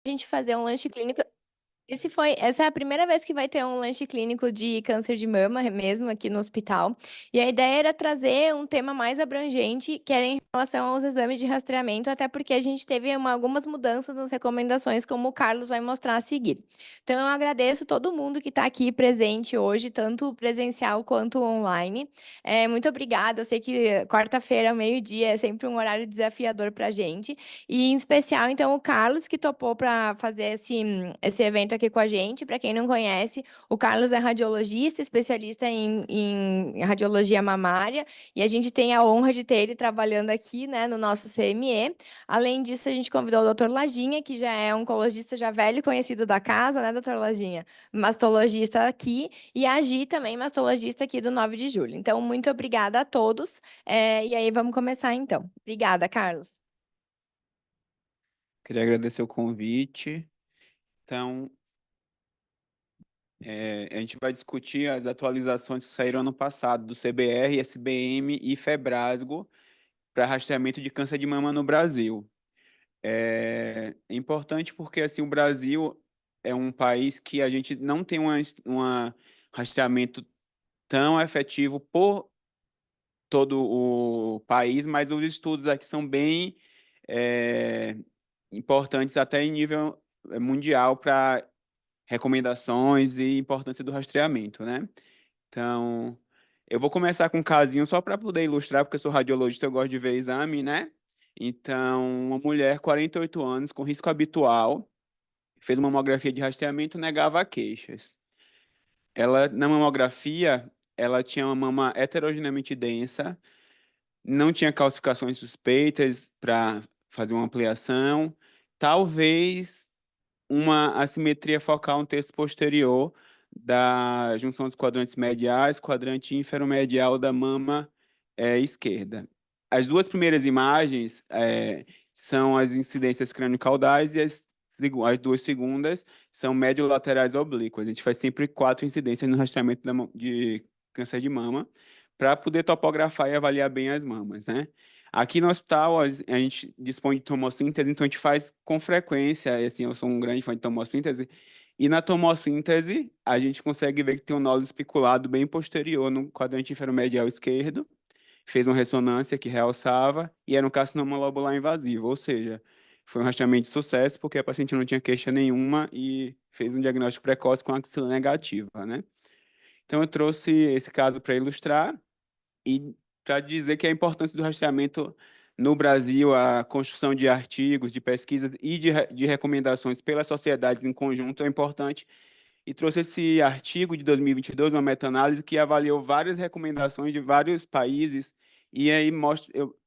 a gente fazer um lanche clínico. Essa é a primeira vez que vai ter um lanche clínico de câncer de mama mesmo aqui no hospital. E a ideia era trazer um tema mais abrangente, que era em relação aos exames de rastreamento, até porque a gente teve algumas mudanças nas recomendações, como o Carlos vai mostrar a seguir. Então, eu agradeço todo mundo que está aqui presente hoje, tanto presencial quanto online. Muito obrigada. Eu sei que quarta-feira, ao meio-dia, é sempre um horário desafiador para a gente. E em especial, então, o Carlos, que topou para fazer esse evento aqui com a gente. Para quem não conhece, o Carlos é radiologista, especialista em radiologia mamária, e a gente tem a honra de ter ele trabalhando aqui, né, no nosso CME. Além disso, a gente convidou o doutor Lajinha, que já é oncologista já velho conhecido da casa, né, doutor Lajinha? Mastologista aqui, e a Gi também, mastologista aqui do 9 de julho. Então, muito obrigada a todos. E aí, vamos começar então. Obrigada, Carlos. Queria agradecer o convite. Então, a gente vai discutir as atualizações que saíram ano passado do CBR, SBM e Febrasgo para rastreamento de câncer de mama no Brasil. É importante porque assim, o Brasil é um país que a gente não tem uma rastreamento tão efetivo por todo o país, mas os estudos aqui são bem é, importantes até em nível mundial para recomendações e importância do rastreamento, né? Então, eu vou começar com um casinho só para poder ilustrar, porque eu sou radiologista, eu gosto de ver exame, né? Então, uma mulher, 48 anos, com risco habitual, fez uma mamografia de rastreamento, negava queixas. Ela, na mamografia, ela tinha uma mama heterogeneamente densa, não tinha calcificações suspeitas para fazer uma ampliação, talvez uma assimetria focal no terço posterior da junção dos quadrantes mediais, quadrante inferomedial da mama esquerda. As duas primeiras imagens são as incidências craniocaudais e as duas segundas são médio-laterais oblíquas. A gente faz sempre 4 incidências no rastreamento de câncer de mama para poder topografar e avaliar bem as mamas, né? Aqui no hospital, a gente dispõe de tomossíntese, então a gente faz com frequência, e assim, eu sou um grande fã de tomossíntese, e na tomossíntese a gente consegue ver que tem um nódulo especulado bem posterior no quadrante inferomedial esquerdo, fez uma ressonância que realçava, e era um carcinoma lobular invasivo, ou seja, foi um rastreamento de sucesso, porque a paciente não tinha queixa nenhuma e fez um diagnóstico precoce com axila negativa, né? Então eu trouxe esse caso para ilustrar, e para dizer que a importância do rastreamento no Brasil, a construção de artigos, de pesquisas e de recomendações pelas sociedades em conjunto é importante. E trouxe esse artigo de 2022, uma meta-análise que avaliou várias recomendações de vários países. E aí,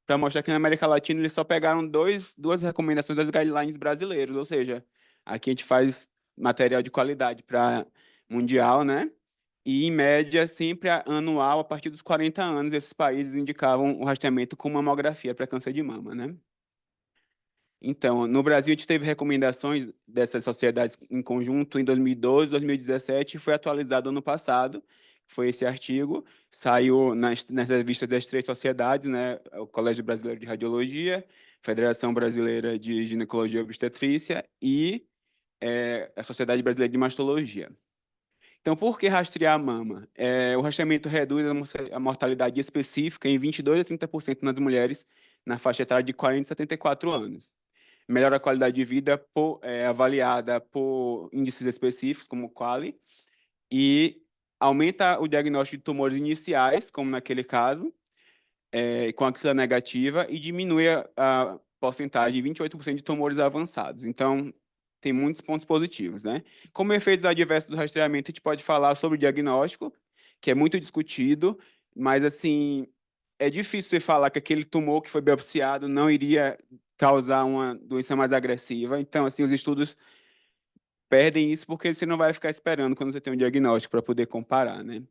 para mostrar que na América Latina eles só pegaram duas recomendações das guidelines brasileiros. Ou seja, aqui a gente faz material de qualidade para mundial, né? E, em média, sempre anual, a partir dos 40 anos, esses países indicavam o rastreamento com mamografia para câncer de mama, né? Então, no Brasil, a gente teve recomendações dessas sociedades em conjunto em 2012, 2017, e foi atualizado ano passado. Foi esse artigo, saiu nas revistas das 3 sociedades, né? O Colégio Brasileiro de Radiologia, Federação Brasileira de Ginecologia e Obstetrícia e a Sociedade Brasileira de Mastologia. Então, por que rastrear a mama? O rastreamento reduz a mortalidade específica em 22 a 30% nas mulheres na faixa etária de 40 a 74 anos. Melhora a qualidade de vida avaliada por índices específicos, como o QALY, e aumenta o diagnóstico de tumores iniciais, como naquele caso, com axila negativa, e diminui a porcentagem de 28% de tumores avançados. Então, tem muitos pontos positivos, né? Como efeitos adversos do rastreamento, a gente pode falar sobre o diagnóstico, que é muito discutido, mas, assim, é difícil você falar que aquele tumor que foi biopsiado não iria causar uma doença mais agressiva. Então, assim, os estudos perdem isso porque você não vai ficar esperando quando você tem um diagnóstico para poder comparar, né?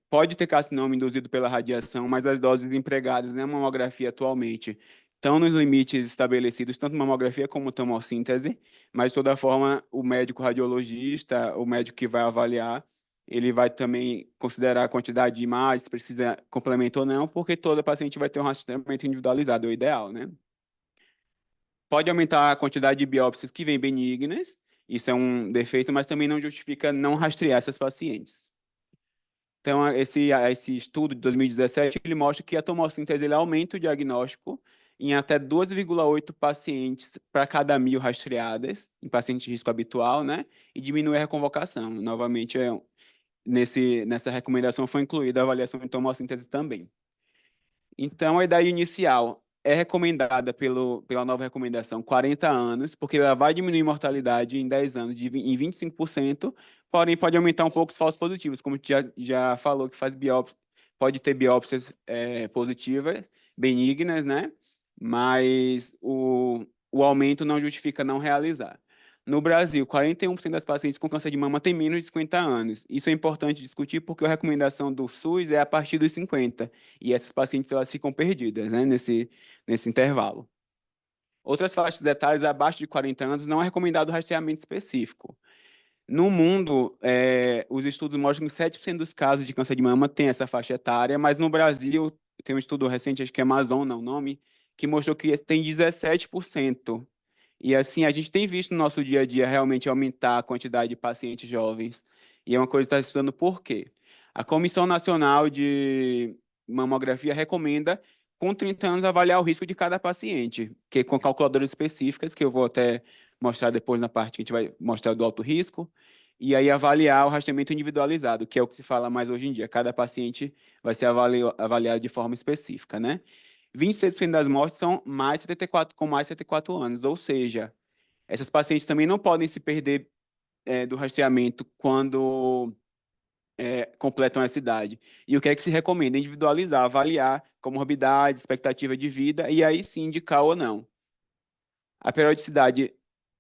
Pode ter carcinoma induzido pela radiação, mas as doses empregadas na mamografia atualmente estão nos limites estabelecidos, tanto mamografia como tomossíntese, mas, de toda forma, o médico radiologista, o médico que vai avaliar, ele vai também considerar a quantidade de imagens, se precisa complemento ou não, porque toda paciente vai ter um rastreamento individualizado, é o ideal, né? pode aumentar a quantidade de biópsias que vêm benignas, isso é um defeito, mas também não justifica não rastrear essas pacientes. Então, esse estudo de 2017, ele mostra que a tomossíntese ele aumenta o diagnóstico em até 2,8 pacientes para cada 1.000 rastreadas, em paciente de risco habitual, né? E diminui a reconvocação. Novamente, nessa recomendação foi incluída a avaliação de tomossíntese também. Então, a idade inicial é recomendada pela nova recomendação 40 anos, porque ela vai diminuir mortalidade em 10 anos em 25%, porém pode aumentar um pouco os falsos positivos, como já falou, que pode ter biópsias positivas, benignas, né? Mas o aumento não justifica não realizar. No Brasil, 41% das pacientes com câncer de mama têm menos de 50 anos. Isso é importante discutir porque a recomendação do SUS é a partir dos 50. E essas pacientes elas ficam perdidas, né, nesse intervalo. Outras faixas etárias abaixo de 40 anos não é recomendado rastreamento específico. No mundo, os estudos mostram que 7% dos casos de câncer de mama tem essa faixa etária, mas no Brasil, tem um estudo recente, acho que é Amazon, o nome, que mostrou que tem 17%. E assim, a gente tem visto no nosso dia a dia realmente aumentar a quantidade de pacientes jovens. E é uma coisa que está estudando por quê. A Comissão Nacional de Mamografia recomenda, com 30 anos, avaliar o risco de cada paciente, que com calculadoras específicas, que eu vou até mostrar depois na parte que a gente vai mostrar do alto risco, e aí avaliar o rastreamento individualizado, que é o que se fala mais hoje em dia. Cada paciente vai ser avaliado de forma específica, né? 26% das mortes são com mais de 74 anos, ou seja, essas pacientes também não podem se perder do rastreamento quando completam essa idade. E o que é que se recomenda? Individualizar, avaliar comorbidade, expectativa de vida, e aí sim indicar ou não. A periodicidade,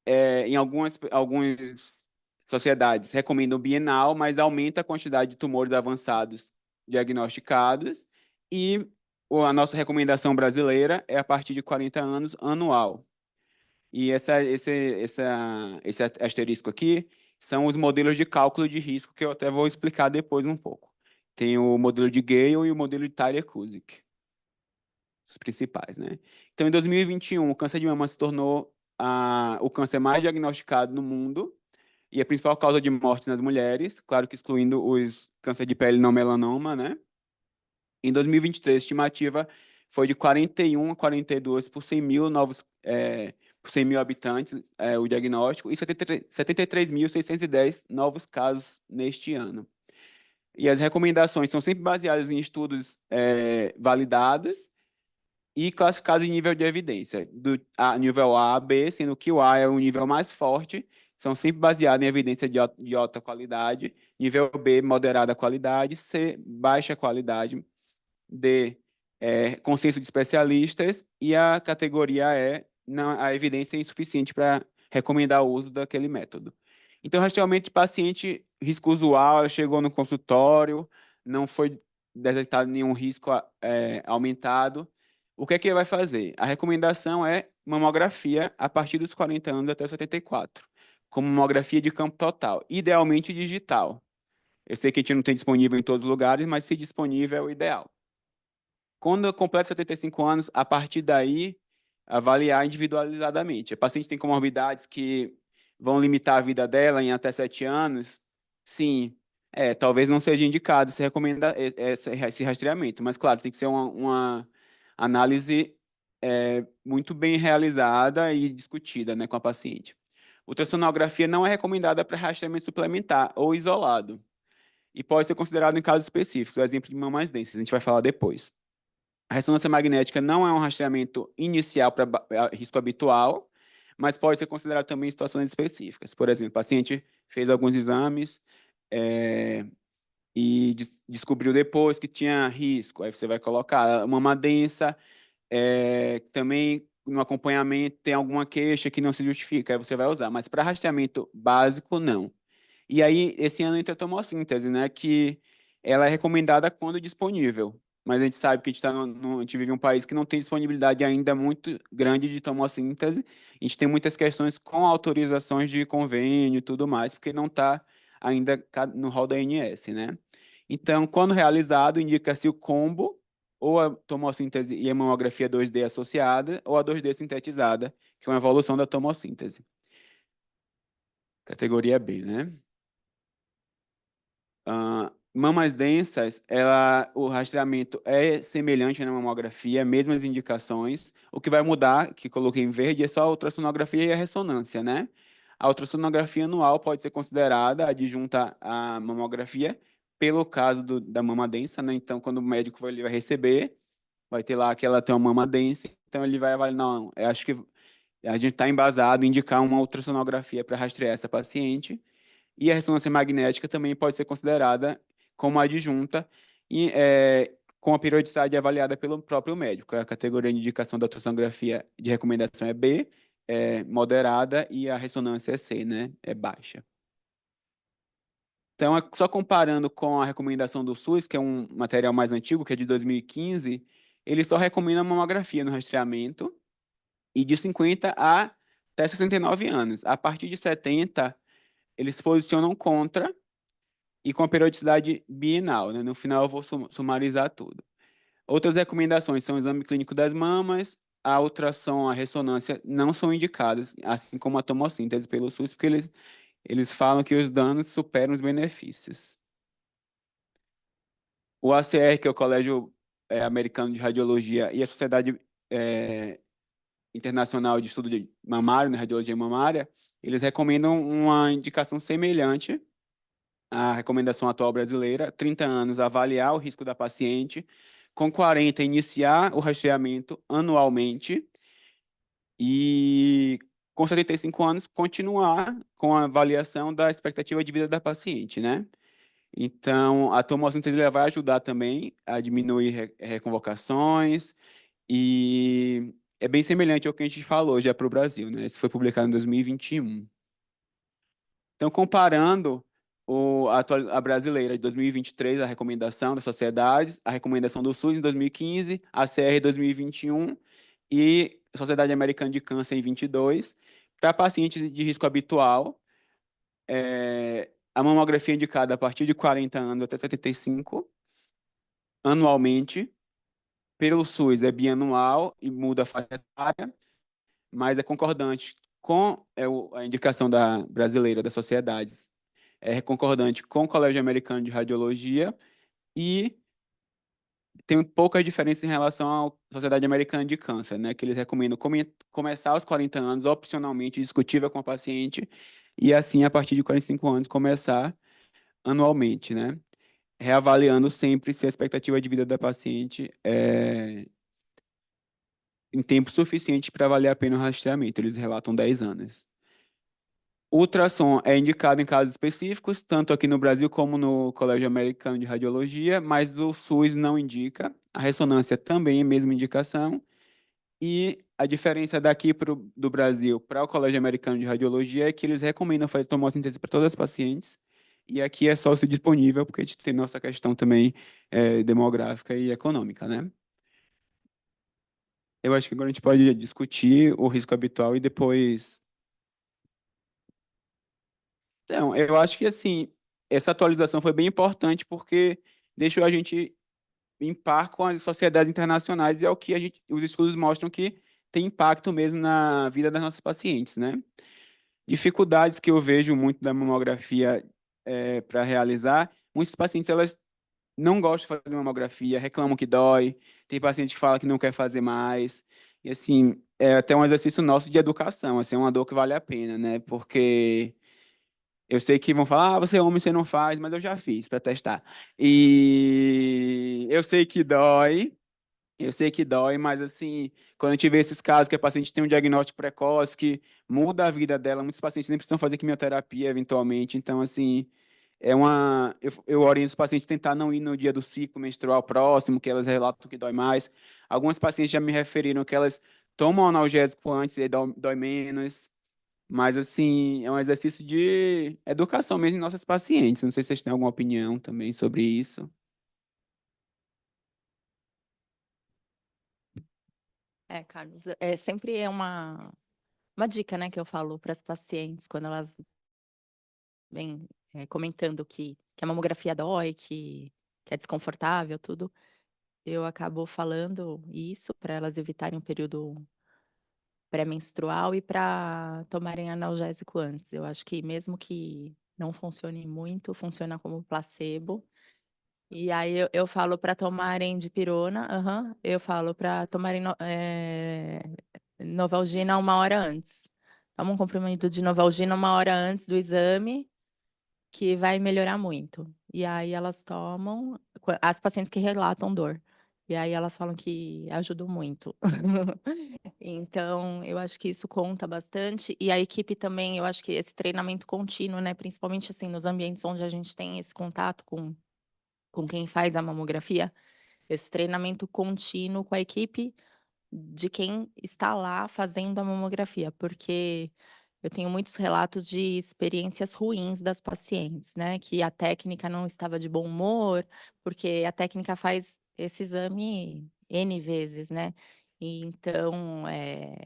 em algumas sociedades, recomendam bienal, mas aumenta a quantidade de tumores avançados diagnosticados, e a nossa recomendação brasileira é a partir de 40 anos, anual. E esse asterisco aqui são os modelos de cálculo de risco, que eu até vou explicar depois um pouco. Tem o modelo de Gale e o modelo de Tyler-Cuzick, os principais, né? Então, em 2021, o câncer de mama se tornou o câncer mais diagnosticado no mundo e a principal causa de morte nas mulheres, claro que excluindo os câncer de pele não melanoma, né? Em 2023, a estimativa foi de 41 a 42 por 100 mil por 100 mil habitantes, o diagnóstico, e 73.610 novos casos neste ano. E as recomendações são sempre baseadas em estudos validados e classificados em nível de evidência, nível A, B, sendo que o A é o nível mais forte, são sempre baseados em evidência de alta qualidade, nível B, moderada qualidade, C, baixa qualidade, D, consenso de especialistas, e a categoria E, a evidência é insuficiente para recomendar o uso daquele método. Então, rastreamento de paciente, risco usual, ela chegou no consultório, não foi detectado nenhum risco aumentado. O que é que ele vai fazer? A recomendação é mamografia a partir dos 40 anos até 74, como mamografia de campo total, idealmente digital. Eu sei que a gente não tem disponível em todos os lugares, mas se disponível é o ideal. Quando eu completo 75 anos, a partir daí, avaliar individualizadamente. A paciente tem comorbidades que vão limitar a vida dela em até 7 anos? Sim. Talvez não seja indicado se recomenda esse rastreamento, mas claro, tem que ser uma análise muito bem realizada e discutida, né, com a paciente. Ultrassonografia não é recomendada para rastreamento suplementar ou isolado e pode ser considerado em casos específicos, o exemplo de mamães densas, a gente vai falar depois. A ressonância magnética não é um rastreamento inicial para risco habitual, mas pode ser considerado também em situações específicas. Por exemplo, o paciente fez alguns exames e descobriu depois que tinha risco. Aí você vai colocar mama densa, também no acompanhamento tem alguma queixa que não se justifica, aí você vai usar. Mas para rastreamento básico, não. E aí, esse ano entra a tomossíntese, né? Que ela é recomendada quando disponível. Mas a gente sabe que a gente vive em um país que não tem disponibilidade ainda muito grande de tomossíntese. A gente tem muitas questões com autorizações de convênio e tudo mais, porque não está ainda no rol da ANS, né? Então, quando realizado, indica-se o combo ou a tomossíntese e a mamografia 2D associada, ou a 2D sintetizada, que é uma evolução da tomossíntese. Categoria B, né? Mamas densas, o rastreamento é semelhante na mamografia, mesmas indicações. O que vai mudar, que coloquei em verde, é só a ultrassonografia e a ressonância, né? A ultrassonografia anual pode ser considerada adjunta à mamografia, pelo caso da mama densa, né? Então, quando o médico ele vai receber, vai ter lá que ela tem uma mama densa, então ele vai avaliar, não, eu acho que a gente está embasado em indicar uma ultrassonografia para rastrear essa paciente. E a ressonância magnética também pode ser considerada como adjunta e com a periodicidade avaliada pelo próprio médico. A categoria de indicação da ultrassonografia de recomendação é B, é moderada, e a ressonância é C, né? É baixa. Então, só comparando com a recomendação do SUS, que é um material mais antigo, que é de 2015, ele só recomenda mamografia no rastreamento e de 50 até 69 anos. A partir de 70, eles se posicionam contra e com a periodicidade bienal, né? No final eu vou sumarizar tudo. Outras recomendações são o exame clínico das mamas, a ultrassom, a ressonância não são indicadas, assim como a tomossíntese pelo SUS, porque eles falam que os danos superam os benefícios. O ACR, que é o Colégio Americano de Radiologia, e a Sociedade Internacional de Estudo de Mamário, né, Radiologia Mamária, eles recomendam uma indicação semelhante à recomendação atual brasileira: 30 anos, avaliar o risco da paciente, com 40, iniciar o rastreamento anualmente e com 75 anos, continuar com a avaliação da expectativa de vida da paciente, né? Então, a tomossíntese vai ajudar também a diminuir reconvocações e é bem semelhante ao que a gente falou já para o Brasil, né? Isso foi publicado em 2021. Então, comparando a brasileira de 2023, a recomendação das sociedades, a recomendação do SUS em 2015, a CR 2021 e a Sociedade Americana de Câncer em 22, para pacientes de risco habitual, a mamografia indicada a partir de 40 anos até 75, anualmente. Pelo SUS é bianual e muda a faixa etária, mas é concordante com a indicação da brasileira das sociedades, é concordante com o Colégio Americano de Radiologia e tem poucas diferenças em relação à Sociedade Americana de Câncer, né? Que eles recomendam começar aos 40 anos, opcionalmente discutível com a paciente, e assim, a partir de 45 anos, começar anualmente, né? Reavaliando sempre se a expectativa de vida da paciente é em tempo suficiente para valer a pena o rastreamento. Eles relatam 10 anos. O ultrassom é indicado em casos específicos, tanto aqui no Brasil como no Colégio Americano de Radiologia, mas o SUS não indica. A ressonância também é a mesma indicação. E a diferença daqui do Brasil para o Colégio Americano de Radiologia é que eles recomendam fazer tomossíntese para todas as pacientes. E aqui é sócio disponível, porque a gente tem nossa questão também demográfica e econômica, né? Eu acho que agora a gente pode discutir o risco habitual e depois. Então, eu acho que assim, essa atualização foi bem importante porque deixou a gente em par com as sociedades internacionais e é o que os estudos mostram que tem impacto mesmo na vida das nossas pacientes, né? Dificuldades que eu vejo muito da mamografia para realizar, muitos pacientes elas não gostam de fazer mamografia, reclamam que dói, tem paciente que fala que não quer fazer mais, e assim, é até um exercício nosso de educação, assim, é uma dor que vale a pena, né? Porque eu sei que vão falar, você é homem, você não faz, mas eu já fiz para testar. E eu sei que dói, mas assim, quando a gente vê esses casos que a paciente tem um diagnóstico precoce, que muda a vida dela, muitos pacientes nem precisam fazer quimioterapia eventualmente, então assim, eu oriento os pacientes a tentar não ir no dia do ciclo menstrual próximo, que elas relatam que dói mais. Algumas pacientes já me referiram que elas tomam analgésico antes e aí dói menos. Mas, assim, é um exercício de educação mesmo em nossas pacientes. Não sei se vocês têm alguma opinião também sobre isso. Carlos, sempre é uma dica, né, que eu falo para as pacientes quando elas vêm comentando que a mamografia dói, que é desconfortável, tudo. eu acabo falando isso para elas evitarem o período pré-menstrual e para tomarem analgésico antes. Eu acho que mesmo que não funcione muito, funciona como placebo. E aí eu falo para tomarem dipirona, aham, eu falo para tomarem Novalgina 1 hora antes. Toma um comprimido de Novalgina 1 hora antes do exame, que vai melhorar muito. E aí elas tomam, as pacientes que relatam dor. E aí elas falam que ajudou muito. Então, eu acho que isso conta bastante. E a equipe também, eu acho que esse treinamento contínuo, né? Principalmente assim, nos ambientes onde a gente tem esse contato com quem faz a mamografia, esse treinamento contínuo com a equipe de quem está lá fazendo a mamografia, porque eu tenho muitos relatos de experiências ruins das pacientes, né? Que a técnica não estava de bom humor, porque a técnica faz esse exame N vezes, né? E então,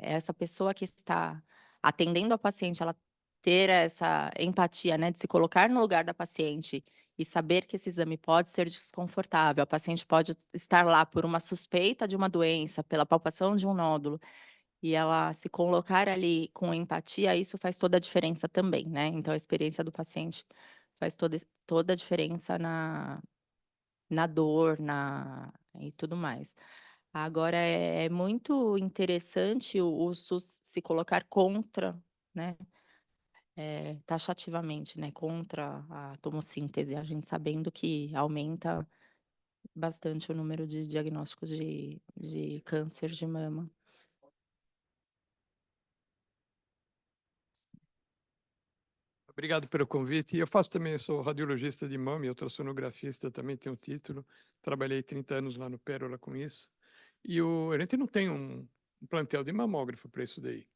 essa pessoa que está atendendo a paciente, ela ter essa empatia, né? De se colocar no lugar da paciente e saber que esse exame pode ser desconfortável. A paciente pode estar lá por uma suspeita de uma doença, pela palpação de um nódulo, e ela se colocar ali com empatia, isso faz toda a diferença também, né? Então, a experiência do paciente faz toda a diferença na dor, e tudo mais. Agora, é muito interessante o SUS se colocar contra, né? Taxativamente, né? Contra a tomossíntese, a gente sabendo que aumenta bastante o número de diagnósticos de câncer de mama. Obrigado pelo convite. Eu faço também, sou radiologista de mama e ultrassonografista, também tenho título. Trabalhei 30 anos lá no Pérola com isso. E a gente não tem um plantel de mamógrafo para isso daí.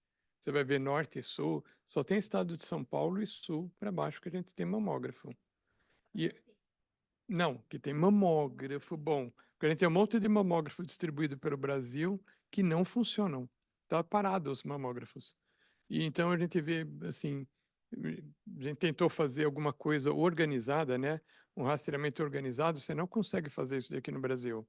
Você vai ver norte e sul, só tem estado de São Paulo e sul para baixo que a gente tem mamógrafo. E não, que tem mamógrafo bom. Porque a gente tem um monte de mamógrafo distribuído pelo Brasil que não funcionam. Está parado os mamógrafos. E então a gente vê, assim, a gente tentou fazer alguma coisa organizada, né? Um rastreamento organizado, você não consegue fazer isso aqui no Brasil.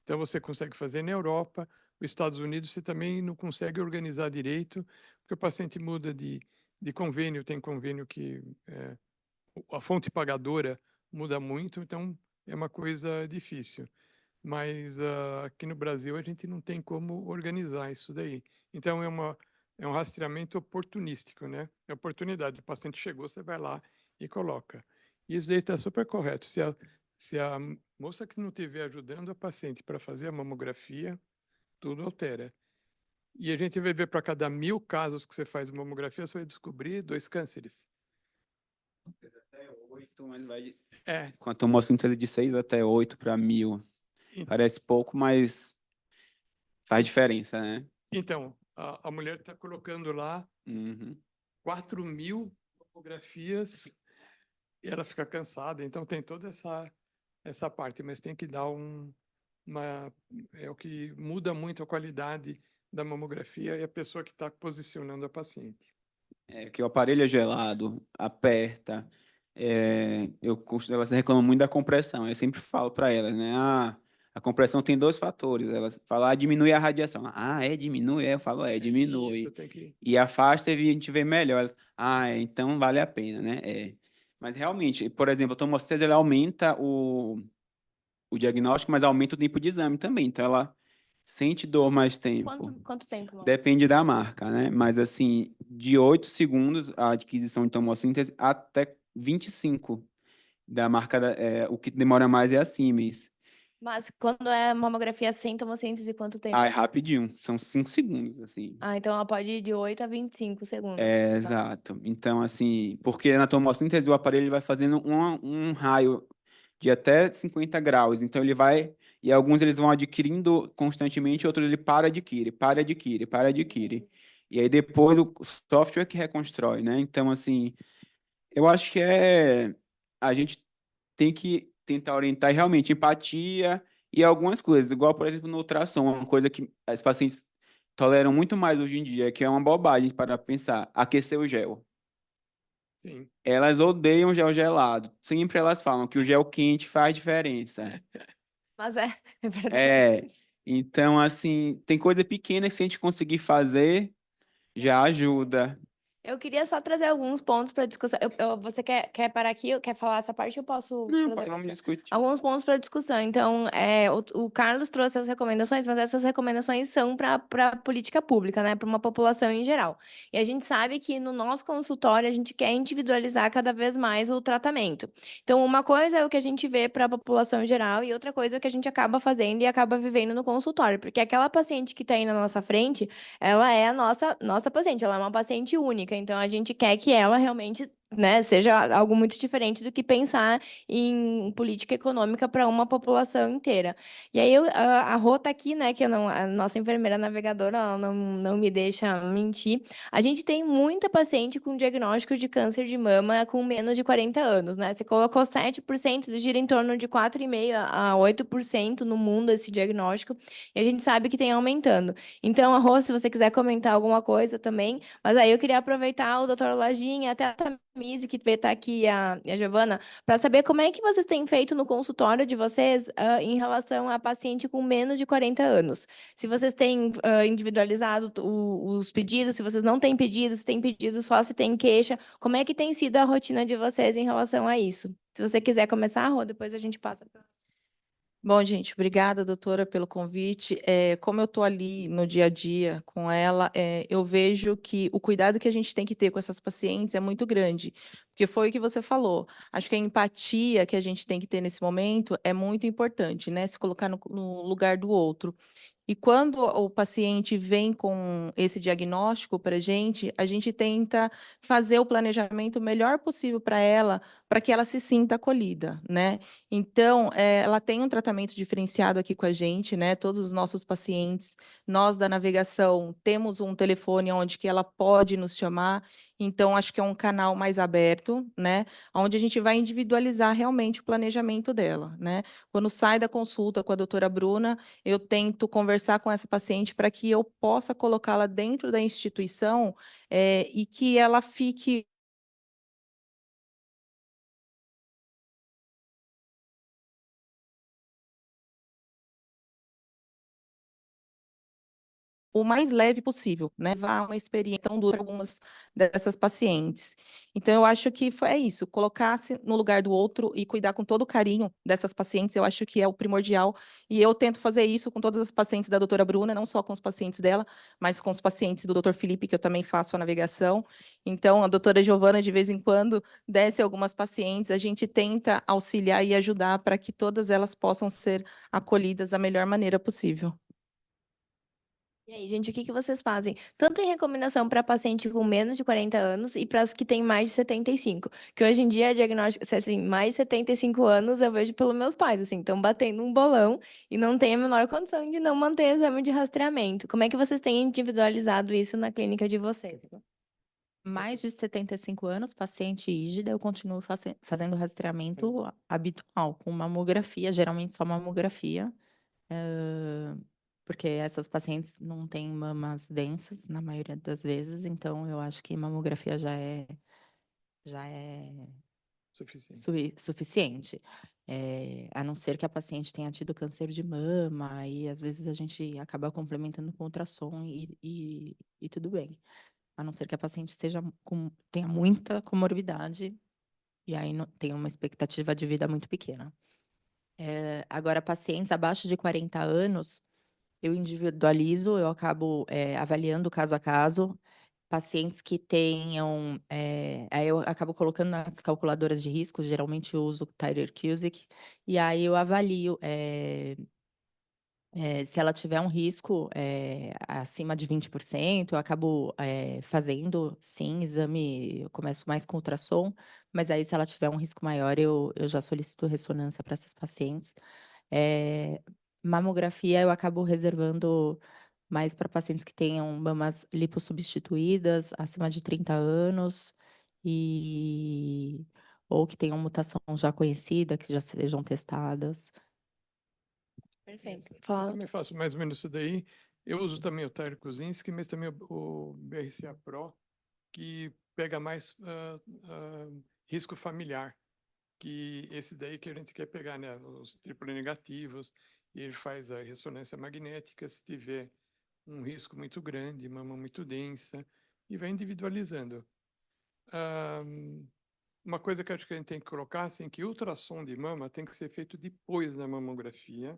Então você consegue fazer na Europa, os Estados Unidos você também não consegue organizar direito, porque o paciente muda de convênio, tem convênio que a fonte pagadora muda muito, então é uma coisa difícil. Mas aqui no Brasil a gente não tem como organizar isso daí. Então é um rastreamento oportunístico, né? É oportunidade. O paciente chegou, você vai lá e coloca. E isso daí está super correto. Se a moça que não estiver ajudando a paciente para fazer a mamografia, tudo altera. E a gente vai ver para cada 1000 casos que você faz mamografia, você vai descobrir 2 cânceres. Até 8, mas vai. É, Quanto uma síntese de 6 até 8 para 1000. en- Parece pouco, mas faz diferença, né? então, a mulher está colocando lá Uhum. 4.000 mamografias e ela fica cansada. Então tem toda essa parte, mas tem que dar é o que muda muito a qualidade da mamografia e a pessoa que está posicionando a paciente. É que o aparelho é gelado, aperta. Elas reclamam muito da compressão. Eu sempre falo para elas, né? A compressão tem 2 fatores. Elas falam, diminui a radiação. Diminui? Eu falo, Isso diminui. tem que. E afasta e a gente vê melhor. Elas, então vale a pena, né? Mas realmente, por exemplo, a tomocítese ela aumenta o diagnóstico, mas aumenta o tempo de exame também. Então ela sente dor mais tempo. Quanto tempo, Maurício? Depende da marca, né? Mas assim, de 8 segundos a adquisição de tomossíntese até 25 da marca, o que demora mais é a Siemens. Mas quando é mamografia sem tomossíntese, quanto tempo? É rapidinho, são 5 segundos, assim. Então ela pode ir de 8 a 25 segundos. Exato. Então, assim, porque na tomossíntese o aparelho ele vai fazendo um raio de até 50 graus. Então ele vai, e alguns eles vão adquirindo constantemente, outros ele para, adquire. E aí depois o software que reconstrói, né? Então, assim, eu acho que a gente tem que tentar orientar realmente empatia e algumas coisas, igual, por exemplo, no ultrassom, uma coisa que as pacientes toleram muito mais hoje em dia, que é uma bobagem para pensar, aquecer o gel. Sim. Elas odeiam gel gelado. Sempre elas falam que o gel quente faz diferença. Mas é verdade. É, então, assim, tem coisa pequena que se a gente conseguir fazer, já ajuda. Eu queria só trazer alguns pontos para discussão. Você quer parar aqui? Quer falar essa parte? Eu posso Não, trazer vamos você. discutir. Alguns pontos para discussão. Então, o Carlos trouxe as recomendações, mas essas recomendações são para política pública, né? Para uma população em geral. E a gente sabe que no nosso consultório a gente quer individualizar cada vez mais o tratamento. Então, uma coisa é o que a gente vê para a população em geral e outra coisa é o que a gente acaba fazendo e acaba vivendo no consultório. Porque aquela paciente que está aí na nossa frente, ela é a nossa paciente, ela é uma paciente única, então a gente quer que ela realmente, né, seja algo muito diferente do que pensar em política econômica para uma população inteira. E aí a Rô tá aqui, né, que a nossa enfermeira navegadora, ela não me deixa mentir. A gente tem muita paciente com diagnóstico de câncer de mama com menos de 40 anos, né? Você colocou 7%, gira em torno de 4,5% a 8% no mundo esse diagnóstico, e a gente sabe que tem aumentando. Então, Rô, se você quiser comentar alguma coisa também, mas aí eu queria aproveitar o doutor Lajinha, até a Tamise, que veio estar aqui, e a Giovana, para saber como é que vocês têm feito no consultório de vocês em relação a paciente com menos de 40 anos. Se vocês têm individualizado os pedidos, se vocês não têm pedido, se têm pedido só se tem queixa, como é que tem sido a rotina de vocês em relação a isso? Se você quiser começar, Rô, depois a gente passa para... Bom, gente, obrigada, doutora, pelo convite. Como eu estou ali no dia a dia com ela, eu vejo que o cuidado que a gente tem que ter com essas pacientes é muito grande, porque foi o que você falou. Acho que a empatia que a gente tem que ter nesse momento é muito importante, né? Se colocar no lugar do outro. E quando o paciente vem com esse diagnóstico para a gente tenta fazer o planejamento melhor possível para que ela se sinta acolhida, né? Então, ela tem um tratamento diferenciado aqui com a gente, né? Todos os nossos pacientes, nós da navegação, temos um telefone onde que ela pode nos chamar. Então, acho que é um canal mais aberto, né? Onde a gente vai individualizar realmente o planejamento dela, né? Quando sai da consulta com a doutora Bruna, eu tento conversar com essa paciente para que eu possa colocá-la dentro da instituição e que ela fique o mais leve possível, né? Levar uma experiência tão dura algumas dessas pacientes. Então, eu acho que é isso, colocar-se no lugar do outro e cuidar com todo o carinho dessas pacientes, eu acho que é o primordial. E eu tento fazer isso com todas as pacientes da doutora Bruna, não só com os pacientes dela, mas com os pacientes do doutor Felipe, que eu também faço a navegação. Então, a doutora Giovana, de vez em quando, desce algumas pacientes, a gente tenta auxiliar e ajudar para que todas elas possam ser acolhidas da melhor maneira possível. E aí, gente, o que vocês fazem? Tanto em recomendação para paciente com menos de 40 anos e para as que têm mais de 75. Que hoje em dia, diagnóstico, assim, mais de 75 anos, eu vejo pelos meus pais, assim, estão batendo um bolão e não tem a menor condição de não manter exame de rastreamento. Como é que vocês têm individualizado isso na clínica de vocês? Mais de 75 anos, paciente rígida, eu continuo fazendo rastreamento habitual, com mamografia, geralmente só mamografia, porque essas pacientes não têm mamas densas, na maioria das vezes, então eu acho que mamografia já é Suficiente. suficiente. A não ser que a paciente tenha tido câncer de mama, e às vezes a gente acaba complementando com ultrassom e tudo bem. A não ser que a paciente tenha muita comorbidade e aí tem uma expectativa de vida muito pequena. Agora, pacientes abaixo de 40 anos, eu individualizo, eu acabo avaliando caso a caso. Pacientes que tenham, aí eu acabo colocando nas calculadoras de risco, geralmente eu uso o Tyrer-Cuzick, e aí eu avalio se ela tiver um risco acima de 20%, eu acabo fazendo, sim, exame, eu começo mais com ultrassom, mas aí se ela tiver um risco maior, eu já solicito ressonância para essas pacientes. Mamografia eu acabo reservando mais para pacientes que tenham mamas lipossubstituídas, acima de 30 anos, ou que tenham mutação já conhecida, que já sejam testadas. Perfeito. Eu Fala. também faço mais ou menos isso daí. Eu uso também o Tyrer Kuzinski, mas também o BRCA Pro, que pega mais risco familiar. que esse daí que a gente quer pegar, né? Os triplo negativos, e ele faz a ressonância magnética se tiver um risco muito grande, mama muito densa, e vai individualizando. Uma coisa que eu acho que a gente tem que colocar, assim, que ultrassom de mama tem que ser feito depois da mamografia,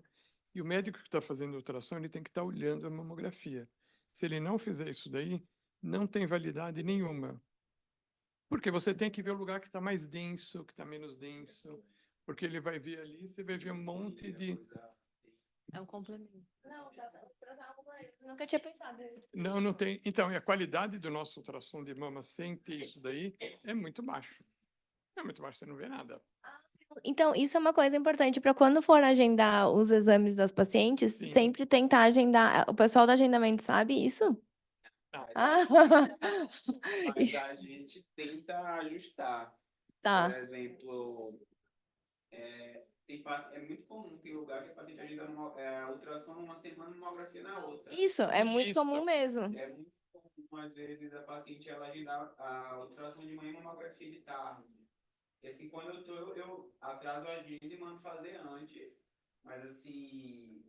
e o médico que está fazendo o ultrassom, ele tem que estar olhando a mamografia. Se ele não fizer isso daí, não tem validade nenhuma. Porque você tem que ver o lugar que está mais denso, que está menos denso, porque ele vai ver ali, você vai ver um monte de... É um complemento. Não, nunca tinha pensado nisso. Não, não tem. Então, e a qualidade do nosso ultrassom de mama sem ter isso daí é muito baixo. É muito baixo, você não vê nada. Então, isso é uma coisa importante para quando for agendar os exames das pacientes, Sim. sempre tentar agendar. O pessoal do agendamento sabe isso? Ah, Ah, Mas a gente tenta ajustar. tá. Por exemplo, é muito comum, tem lugar que a paciente agenda ultrassom uma semana e mamografia na outra. Isso, é muito Isso. comum mesmo. É muito comum, às vezes, a paciente ela agendar a ultrassom de manhã e mamografia de tarde. E assim, quando eu atraso a agenda e mando fazer antes, mas assim,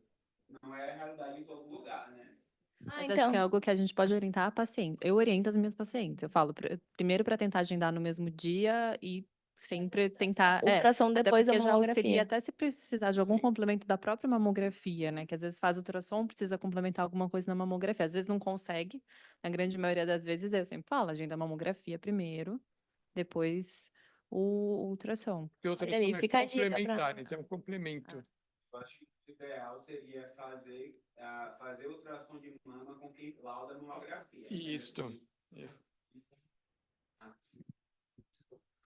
não é a realidade em todo lugar, né? Mas acho que é algo que a gente pode orientar a paciente. Eu oriento as minhas pacientes. Eu falo, primeiro para tentar agendar no mesmo dia e sempre tentar. Ultrassom Até depois da porque já auxilia mamografia. até se precisar de algum Sim. complemento da própria mamografia, né? Que às vezes faz ultrassom, precisa complementar alguma coisa na mamografia. Às vezes não consegue. Na grande maioria das vezes eu sempre falo, agenda a mamografia primeiro, depois o ultrassom. Porque o ultrassom aí, é fica a dica complementar, então é um complemento. Eu acho que o ideal seria fazer ultrassom de mama com quem lauda mamografia. Isso.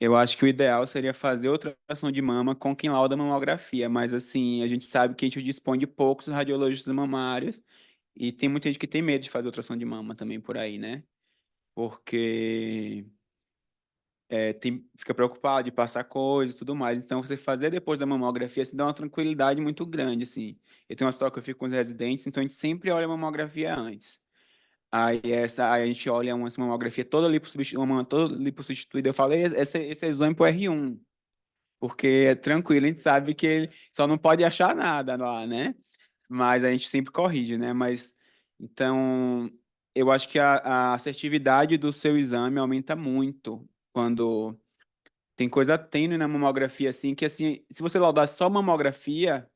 Eu acho que o ideal seria fazer ultrassom de mama com quem lauda mamografia, mas assim, a gente sabe que a gente dispõe de poucos radiologistas mamários e tem muita gente que tem medo de fazer ultrassom de mama também por aí, né? Porque fica preocupado de passar coisa e tudo mais. Então, você fazer depois da mamografia, se dá uma tranquilidade muito grande, assim. Eu tenho uma história que eu fico com os residentes, então a gente sempre olha a mamografia antes. Aí a gente olha uma mamografia toda lipossubstituída. Eu falei, esse é exame pro R1, porque é tranquilo, a gente sabe que ele só não pode achar nada lá, né? Mas a gente sempre corrige, né? Mas, então, eu acho que a assertividade do seu exame aumenta muito quando tem coisa tênue na mamografia, assim, que assim, se você laudasse só mamografia,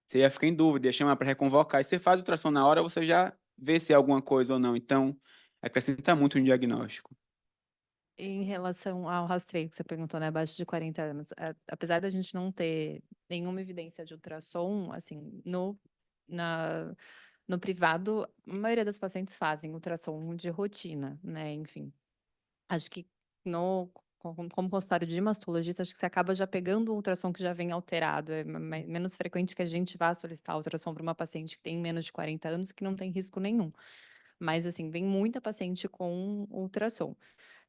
você ia ficar em dúvida, ia chamar para reconvocar. E você faz o ultrassom na hora, você já vê se é alguma coisa ou não. Então, acrescenta muito no diagnóstico. Em relação ao rastreio que você perguntou, né, abaixo de 40 anos, apesar da gente não ter nenhuma evidência de ultrassom, assim, no privado, a maioria das pacientes fazem ultrassom de rotina, né, enfim. Acho que como consultório de mastologista, acho que você acaba já pegando um ultrassom que já vem alterado. É menos frequente que a gente vá solicitar ultrassom para uma paciente que tem menos de 40 anos, que não tem risco nenhum. Mas, assim, vem muita paciente com ultrassom.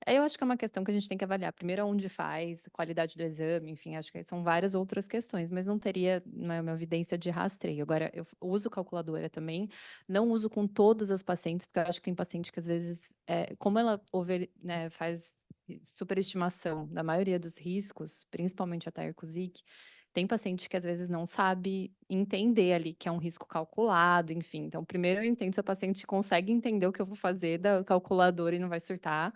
Eu acho que é uma questão que a gente tem que avaliar. Primeiro, onde faz, qualidade do exame, enfim, acho que são várias outras questões, mas não teria uma evidência de rastreio. Agora, eu uso calculadora também, não uso com todas as pacientes, porque eu acho que tem paciente que, às vezes, como ela faz superestimação da maioria dos riscos, principalmente a Tarcosic, tem paciente que às vezes não sabe entender ali que é um risco calculado, enfim. Então, primeiro eu entendo se a paciente consegue entender o que eu vou fazer da calculadora e não vai surtar.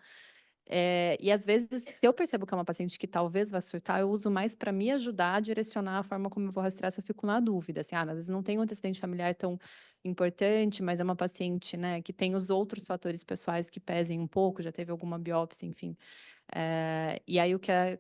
E às vezes, se eu percebo que é uma paciente que talvez vá surtar, eu uso mais para me ajudar a direcionar a forma como eu vou rastrear se eu fico na dúvida. Assim, às vezes não tem um antecedente familiar tão importante, mas é uma paciente, né, que tem os outros fatores pessoais que pesem um pouco, já teve alguma biópsia, enfim. E aí o que a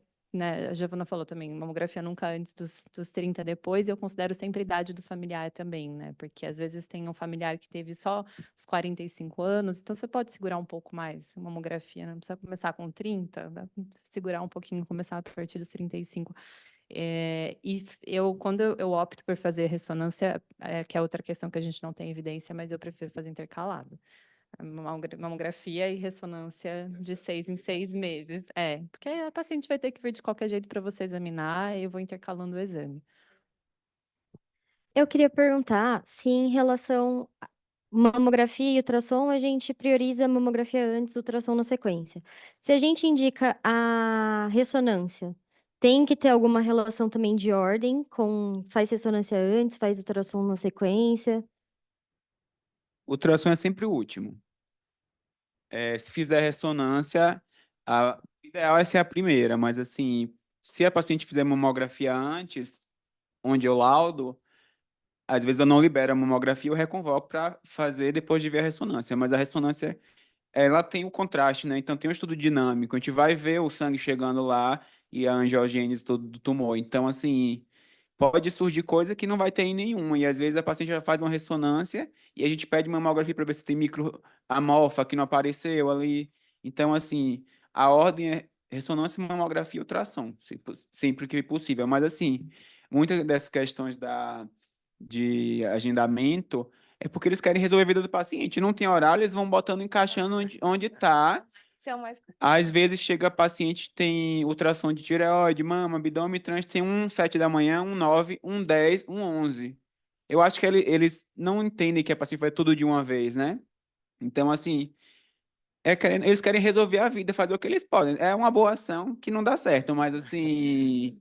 Giovana falou também, mamografia nunca antes dos 30 depois, eu considero sempre a idade do familiar também, né? Porque às vezes tem um familiar que teve só os 45 anos, então você pode segurar um pouco mais a mamografia, não precisa começar com 30, dá pra segurar um pouquinho, começar a partir dos 35. E quando eu opto por fazer ressonância, que é outra questão que a gente não tem evidência, mas eu prefiro fazer intercalado. Mamografia e ressonância de 6 em 6 meses. Porque a paciente vai ter que vir de qualquer jeito para você examinar e eu vou intercalando o exame. Eu queria perguntar se em relação a mamografia e ultrassom, a gente prioriza a mamografia antes, ultrassom na sequência. Se a gente indica a ressonância, tem que ter alguma relação também de ordem com faz ressonância antes, faz ultrassom na sequência? O ultrassom é sempre o último. Se fizer ressonância, o ideal é ser a primeira, mas assim, se a paciente fizer mamografia antes, onde eu laudo, às vezes eu não libero a mamografia, eu reconvoco para fazer depois de ver a ressonância, mas a ressonância ela tem o contraste, né? Então tem um estudo dinâmico, a gente vai ver o sangue chegando lá e a angiogênese do tumor. Então, assim, pode surgir coisa que não vai ter em nenhuma, e às vezes a paciente já faz uma ressonância e a gente pede mamografia para ver se tem microamorfa que não apareceu ali. Então, assim, a ordem é ressonância, mamografia e ultrassom, sempre que possível. Mas, assim, muitas dessas questões de agendamento é porque eles querem resolver a vida do paciente. Não tem horário, eles vão botando, encaixando onde está. Esse é o mais... Às vezes chega paciente, tem ultrassom de tireoide, mama, abdômen, trans, tem um 7 da manhã, um 9, um 10, um 11. Eu acho que eles não entendem que a paciente vai tudo de uma vez, né? Então, assim, eles querem resolver a vida, fazer o que eles podem. É uma boa ação que não dá certo, mas, assim,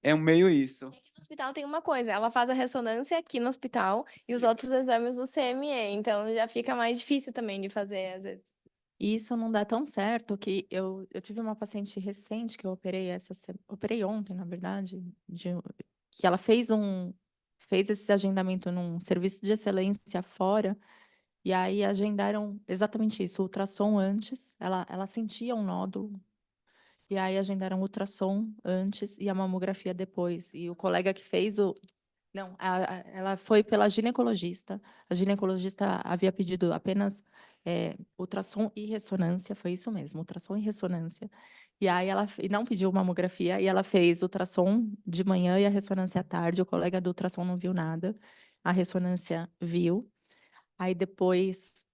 é um meio isso. No hospital tem uma coisa, ela faz a ressonância aqui no hospital e os outros exames no CME, então já fica mais difícil também de fazer, às vezes. E isso não dá tão certo que eu tive uma paciente recente que eu operei operei ontem, na verdade, que ela fez esse agendamento num serviço de excelência fora, e aí agendaram exatamente isso, o ultrassom antes, ela sentia um nódulo, e aí agendaram o ultrassom antes e a mamografia depois. E o colega que fez o não, ela foi pela ginecologista. A ginecologista havia pedido apenas ultrassom e ressonância, foi isso mesmo, ultrassom e ressonância. E aí e não pediu mamografia, e ela fez ultrassom de manhã e a ressonância à tarde. O colega do ultrassom não viu nada, a ressonância viu. Aí depois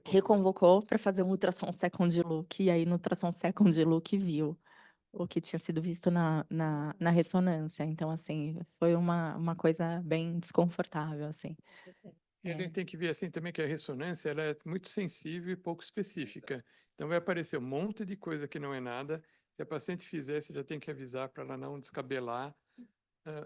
reconvocou para fazer um ultrassom second look, e aí no ultrassom second look viu o que tinha sido visto na ressonância. Então, assim, foi uma coisa bem desconfortável, assim. E a gente tem que ver assim também que a ressonância ela é muito sensível e pouco específica. Então vai aparecer um monte de coisa que não é nada. Se a paciente fizer, você já tem que avisar para ela não descabelar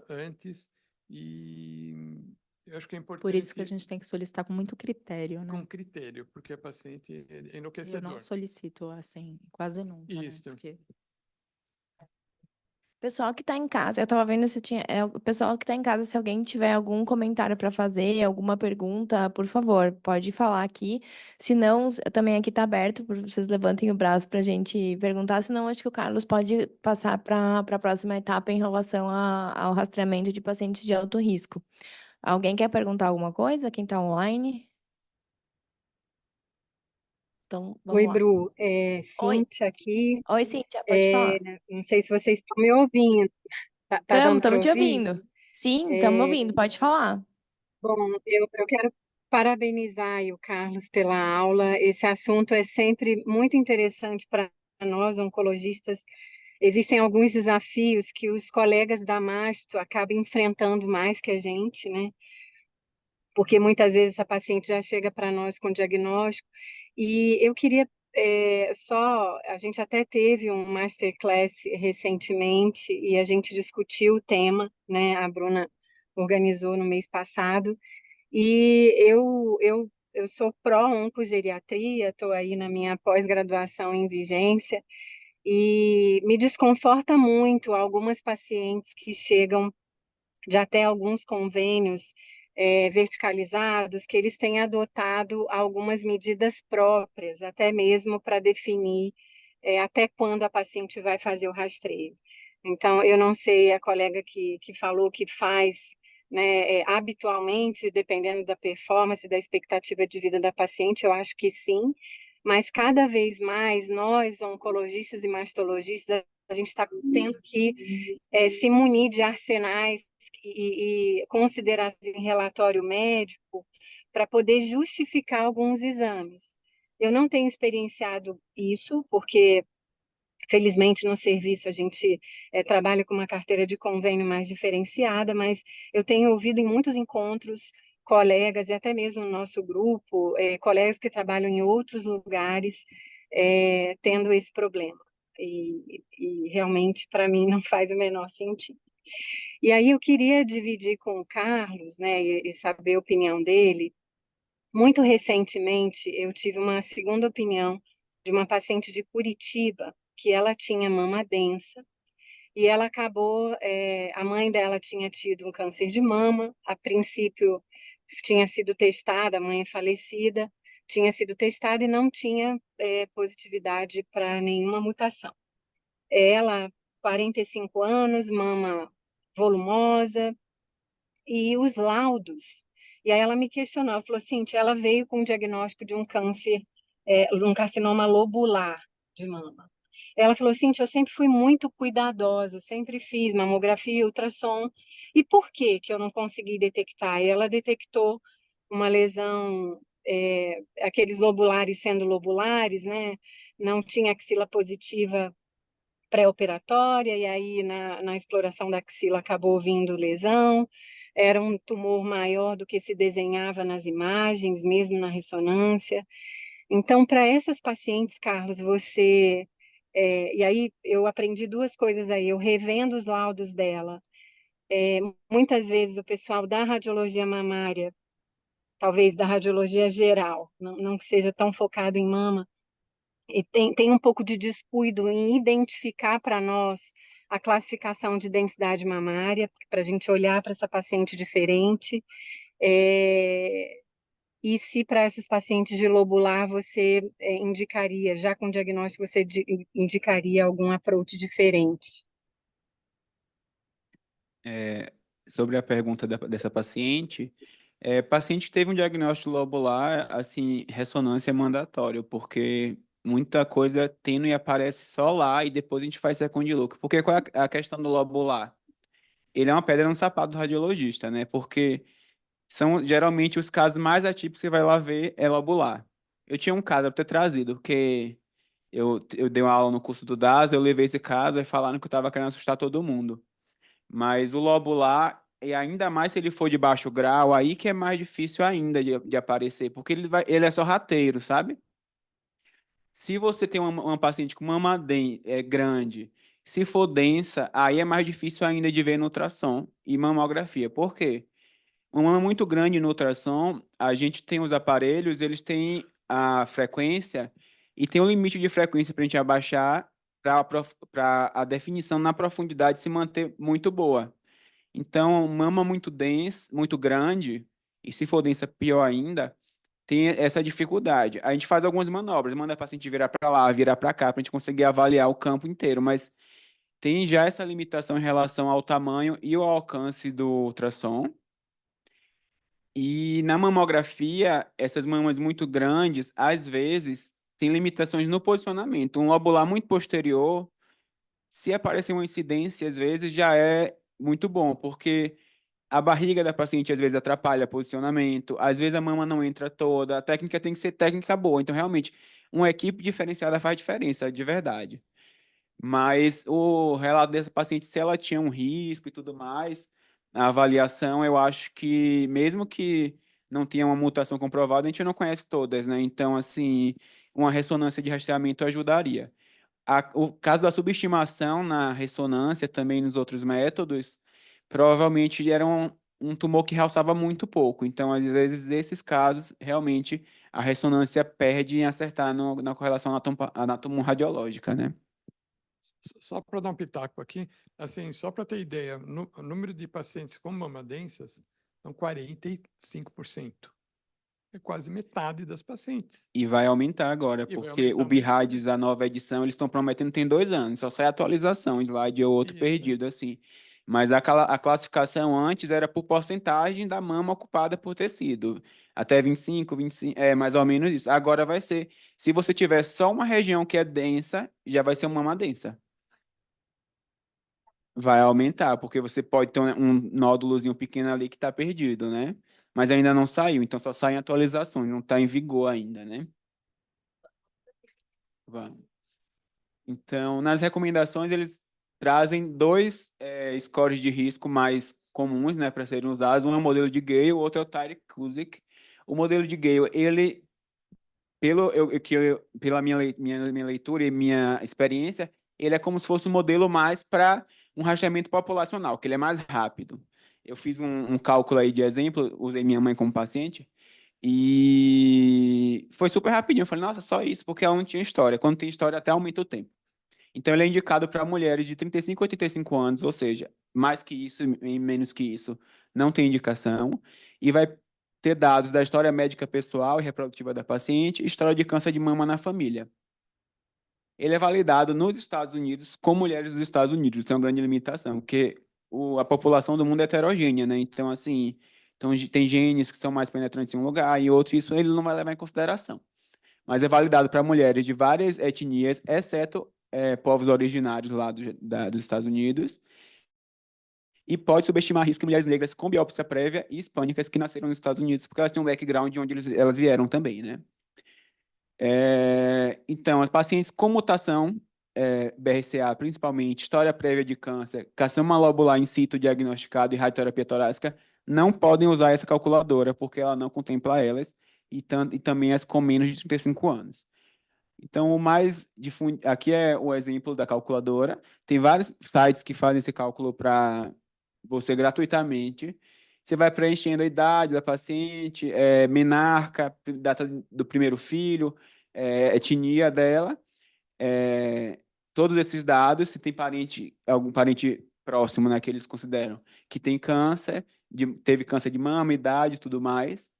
antes. E eu acho que é Por isso que a importante gente tem que solicitar com muito critério, né? com critério, porque a paciente é Eu não enlouquecedor. solicito, assim, quase nunca, né? Isso. Porque Pessoal que tá em casa, eu tava vendo se tinha. O pessoal que tá em casa, se alguém tiver algum comentário para fazer, alguma pergunta, por favor, pode falar aqui. Se não, também aqui tá aberto, vocês levantem o braço pra gente perguntar. Senão, acho que o Carlos pode passar para a próxima etapa em relação ao rastreamento de pacientes de alto risco. Alguém quer perguntar alguma coisa? Quem tá online? Então, vamos Oi, lá. Bru. Oi, Cíntia aqui. oi, Cíntia, pode falar. Não sei se vocês estão me ouvindo. Tá dando para Estamos te ouvir? ouvindo. Sim, estamos É, ouvindo, pode falar. bom, eu quero parabenizar aí o Carlos pela aula. Esse assunto é sempre muito interessante para nós, oncologistas. Existem alguns desafios que os colegas da Masto acabam enfrentando mais que a gente, né? Porque muitas vezes a paciente já chega para nós com diagnóstico. E eu queria a gente até teve um masterclass recentemente e a gente discutiu o tema, né? A Bruna organizou no mês passado. E eu sou pró-oncogeriatria, estou aí na minha pós-graduação em vigência, e me desconforta muito algumas pacientes que chegam de até alguns convênios verticalizados, que eles têm adotado algumas medidas próprias, até mesmo para definir até quando a paciente vai fazer o rastreio. Então, eu não sei, a colega que falou que faz, né, habitualmente, dependendo da performance, da expectativa de vida da paciente, eu acho que sim, mas cada vez mais nós, oncologistas e mastologistas, a gente está tendo que se munir de arsenais e considerados em relatório médico para poder justificar alguns exames. Eu não tenho experienciado isso, porque, felizmente, no serviço a gente trabalha com uma carteira de convênio mais diferenciada, mas eu tenho ouvido em muitos encontros colegas e até mesmo no nosso grupo, colegas que trabalham em outros lugares tendo esse problema. e realmente para mim não faz o menor sentido. E aí eu queria dividir com o Carlos, né, e saber a opinião dele. Muito recentemente eu tive uma segunda opinião de uma paciente de Curitiba, que ela tinha mama densa, e ela acabou, a mãe dela tinha tido um câncer de mama, a princípio tinha sido testada, a mãe é falecida, tinha sido testada e não tinha positividade para nenhuma mutação. Ela, 45 anos, mama volumosa, e os laudos. E aí ela me questionou, ela falou assim, ela veio com o diagnóstico de um câncer, um carcinoma lobular de mama. Ela falou assim, eu sempre fui muito cuidadosa, sempre fiz mamografia, ultrassom. E por que eu não consegui detectar? E ela detectou uma lesão, aqueles lobulares sendo lobulares, né? Não tinha axila positiva pré-operatória, e aí na exploração da axila acabou vindo lesão. Era um tumor maior do que se desenhava nas imagens, mesmo na ressonância. Então, para essas pacientes, Carlos, e aí eu aprendi duas coisas aí. Eu revendo os laudos dela. Muitas vezes o pessoal da radiologia mamária, talvez da radiologia geral, não que seja tão focado em mama, e tem um pouco de descuido em identificar para nós a classificação de densidade mamária, para a gente olhar para essa paciente diferente. E se para esses pacientes de lobular você indicaria, já com diagnóstico, você indicaria algum approach diferente? Sobre a pergunta dessa paciente, paciente que teve um diagnóstico lobular, assim, ressonância é mandatório, porque muita coisa tênue aparece só lá e depois a gente faz second look. Porque qual é a questão do lobular? Ele é uma pedra no sapato do radiologista, né? Porque são geralmente os casos mais atípicos que você vai lá ver é lobular. Eu tinha um caso para ter trazido, porque eu dei uma aula no curso do DAS, eu levei esse caso e falaram que eu estava querendo assustar todo mundo. Mas o lobular, e ainda mais se ele for de baixo grau, aí que é mais difícil ainda de aparecer, porque ele é só rateiro, sabe? Se você tem uma paciente com mama grande, se for densa, aí é mais difícil ainda de ver no ultrassom e mamografia. Por quê? Uma mama muito grande no ultrassom, a gente tem os aparelhos, eles têm a frequência e tem um limite de frequência para a gente abaixar para a definição na profundidade se manter muito boa. Então, mama muito densa, muito grande, e se for densa, pior ainda, tem essa dificuldade. A gente faz algumas manobras, manda a paciente virar para lá, virar para cá, para a gente conseguir avaliar o campo inteiro, mas tem já essa limitação em relação ao tamanho e ao alcance do ultrassom. E na mamografia, essas mamas muito grandes, às vezes, têm limitações no posicionamento. Um lobular muito posterior, se aparecer uma incidência, às vezes já é muito bom, porque a barriga da paciente às vezes atrapalha o posicionamento, às vezes a mama não entra toda, a técnica tem que ser técnica boa. Então, realmente, uma equipe diferenciada faz diferença, de verdade. Mas o relato dessa paciente, se ela tinha um risco e tudo mais, a avaliação, eu acho que, mesmo que não tenha uma mutação comprovada, a gente não conhece todas, né? Então, assim, uma ressonância de rastreamento ajudaria. O caso da subestimação na ressonância, também nos outros métodos, provavelmente era um tumor que realçava muito pouco. Então, às vezes, nesses casos, realmente, a ressonância perde em acertar na correlação anatomorradiológica, né? Só para dar um pitaco aqui, assim, só para ter ideia, o número de pacientes com mama densas são 45%. É quase metade das pacientes. E vai aumentar agora, E vai porque o aumentar mais ainda. BIRADS, a nova edição, eles estão prometendo tem 2 anos, só sai atualização, um slide ou outro Isso. perdido, assim. Mas a classificação antes era por porcentagem da mama ocupada por tecido. Até 25, mais ou menos isso. Agora vai ser, se você tiver só uma região que é densa, já vai ser uma mama densa. Vai aumentar, porque você pode ter um nódulozinho pequeno ali que está perdido, né? Mas ainda não saiu, então só saem atualizações, não está em vigor ainda, né? Vamos. Então, nas recomendações, eles trazem dois scores de risco mais comuns, né, para serem usados. Um é o modelo de Gale, o outro é o Tyrick-Cuzick. O modelo de Gale, ele, pela minha leitura e minha experiência, ele é como se fosse um modelo mais para um rastreamento populacional, que ele é mais rápido. Eu fiz um cálculo aí de exemplo, usei minha mãe como paciente, e foi super rapidinho. Eu falei, nossa, só isso, porque ela não tinha história. Quando tem história, até aumenta o tempo. Então, ele é indicado para mulheres de 35 a 85 anos, ou seja, mais que isso e menos que isso, não tem indicação, e vai ter dados da história médica pessoal e reprodutiva da paciente, história de câncer de mama na família. Ele é validado nos Estados Unidos com mulheres dos Estados Unidos, isso é uma grande limitação, porque a população do mundo é heterogênea, né? Então, assim, então, tem genes que são mais penetrantes em um lugar e outros, isso ele não vai levar em consideração. Mas é validado para mulheres de várias etnias, exceto povos originários lá dos Estados Unidos, e pode subestimar risco em mulheres negras com biópsia prévia e hispânicas que nasceram nos Estados Unidos, porque elas têm um background de onde elas vieram também, né? Então, as pacientes com mutação, BRCA, principalmente, história prévia de câncer, carcinoma lobular in situ diagnosticado e radioterapia torácica, não podem usar essa calculadora, porque ela não contempla elas, e também as com menos de 35 anos. Então, aqui é o exemplo da calculadora. Tem vários sites que fazem esse cálculo para você gratuitamente. Você vai preenchendo a idade da paciente, menarca, data do primeiro filho, etnia dela, todos esses dados, se tem algum parente próximo, né, que eles consideram que tem câncer, teve câncer de mama, idade e tudo mais.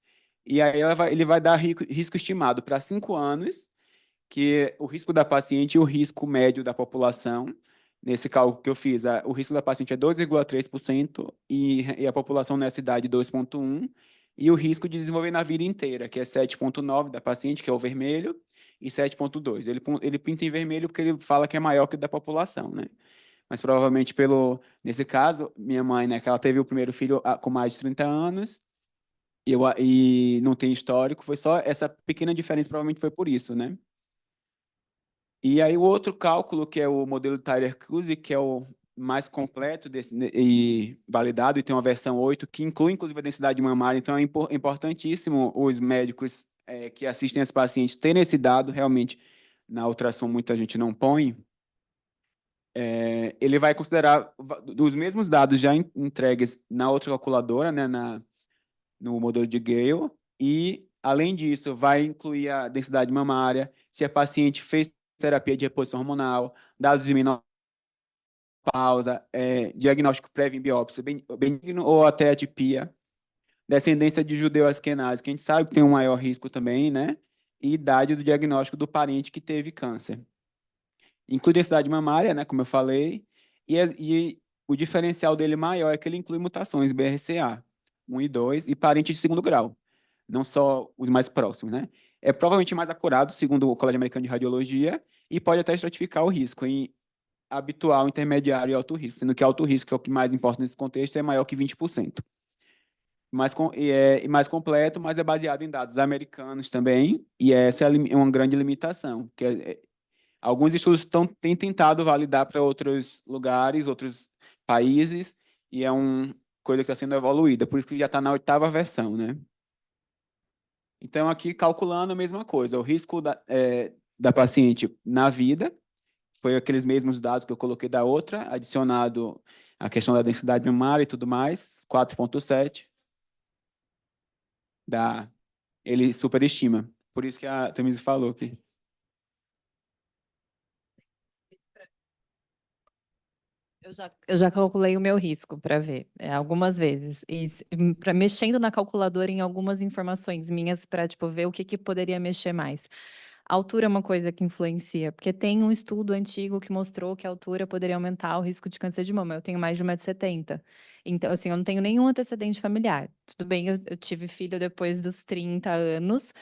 E aí ele vai dar risco estimado para 5 anos, que o risco da paciente e o risco médio da população, nesse cálculo que eu fiz, o risco da paciente é 2,3% e a população nessa idade 2,1%, e o risco de desenvolver na vida inteira, que é 7,9% da paciente, que é o vermelho, e 7,2%. Ele pinta em vermelho porque ele fala que é maior que o da população, né? Mas provavelmente nesse caso, minha mãe, né, que ela teve o primeiro filho com mais de 30 anos, e não tem histórico, foi só essa pequena diferença, provavelmente foi por isso, né? E aí o outro cálculo, que é o modelo Tyler-Cruise, que é o mais completo e validado, e tem uma versão 8, que inclui inclusive a densidade mamária, então é importantíssimo os médicos que assistem as pacientes terem esse dado, realmente na ultrassom muita gente não põe. Ele vai considerar os mesmos dados já entregues na outra calculadora, né, no modelo de Gale, e, além disso, vai incluir a densidade mamária, se a paciente fez terapia de reposição hormonal, dados de menopausa, diagnóstico prévio em biópsia benigno ou até atipia, descendência de judeu-askenazes, que a gente sabe que tem um maior risco também, né? E idade do diagnóstico do parente que teve câncer. Inclui densidade mamária, né, como eu falei, e o diferencial dele maior é que ele inclui mutações BRCA 1 e 2 e parentes de segundo grau, não só os mais próximos, né? É provavelmente mais acurado, segundo o Colégio Americano de Radiologia, e pode até estratificar o risco em habitual, intermediário e alto risco, sendo que alto risco, que é o que mais importa nesse contexto, é maior que 20%. Mais completo, mas é baseado em dados americanos também, e essa é uma grande limitação, que alguns estudos têm tentado validar para outros lugares, outros países, e é uma coisa que está sendo evoluída, por isso que já está na 8ª versão, né? Então, aqui, calculando a mesma coisa, o risco da paciente na vida, foi aqueles mesmos dados que eu coloquei da outra, adicionado a questão da densidade mamária e tudo mais, 4,7, ele superestima. Por isso que a Tamise falou que... Eu já calculei o meu risco para ver, algumas vezes. E mexendo na calculadora em algumas informações minhas para tipo, ver o que poderia mexer mais. A altura é uma coisa que influencia, porque tem um estudo antigo que mostrou que a altura poderia aumentar o risco de câncer de mama. Eu tenho mais de 1,70 m. Então, assim, eu não tenho nenhum antecedente familiar. Tudo bem, eu tive filho depois dos 30 anos,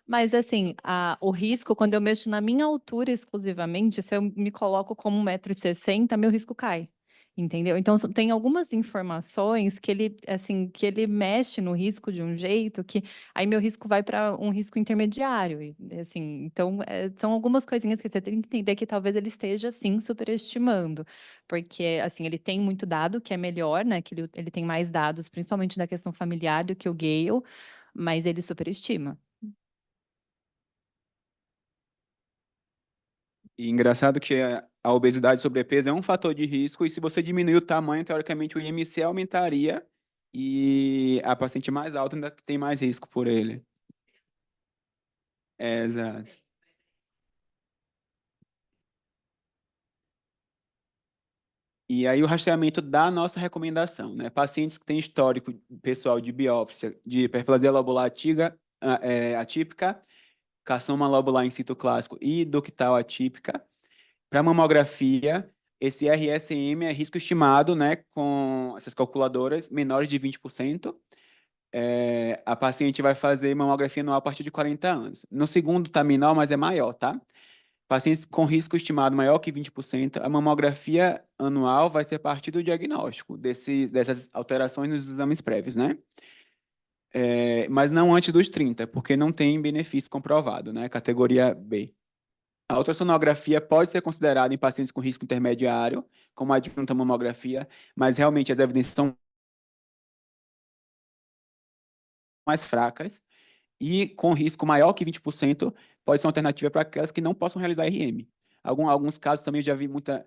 mas, assim, o risco, quando eu mexo na minha altura exclusivamente, se eu me coloco como 1,60 m, meu risco cai, entendeu? Então, tem algumas informações que ele, assim, que ele mexe no risco de um jeito que aí meu risco vai para um risco intermediário, e, assim, então, são algumas coisinhas que você tem que entender que talvez ele esteja, sim, superestimando, porque, assim, ele tem muito dado, que é melhor, né, que ele tem mais dados, principalmente da questão familiar do que o Gale, mas ele superestima. E engraçado que a obesidade e sobrepeso é um fator de risco, e se você diminuir o tamanho, teoricamente o IMC aumentaria, e a paciente mais alta ainda tem mais risco por ele. Exato. E aí o rastreamento da nossa recomendação, né? Pacientes que têm histórico pessoal de biópsia de hiperplasia lobular atípica, carcinoma lobular in situ clássico e ductal atípica. Para mamografia, esse RSM é risco estimado, né, com essas calculadoras menores de 20%. A paciente vai fazer mamografia anual a partir de 40 anos. No segundo está menor, mas é maior, tá? Pacientes com risco estimado maior que 20%, a mamografia anual vai ser a partir do diagnóstico dessas alterações nos exames prévios, né? Mas não antes dos 30, porque não tem benefício comprovado, né? Categoria B. A ultrassonografia pode ser considerada em pacientes com risco intermediário, como a adjunta mamografia, mas realmente as evidências são mais fracas, e com risco maior que 20%, pode ser uma alternativa para aquelas que não possam realizar RM. Alguns casos também eu já vi muita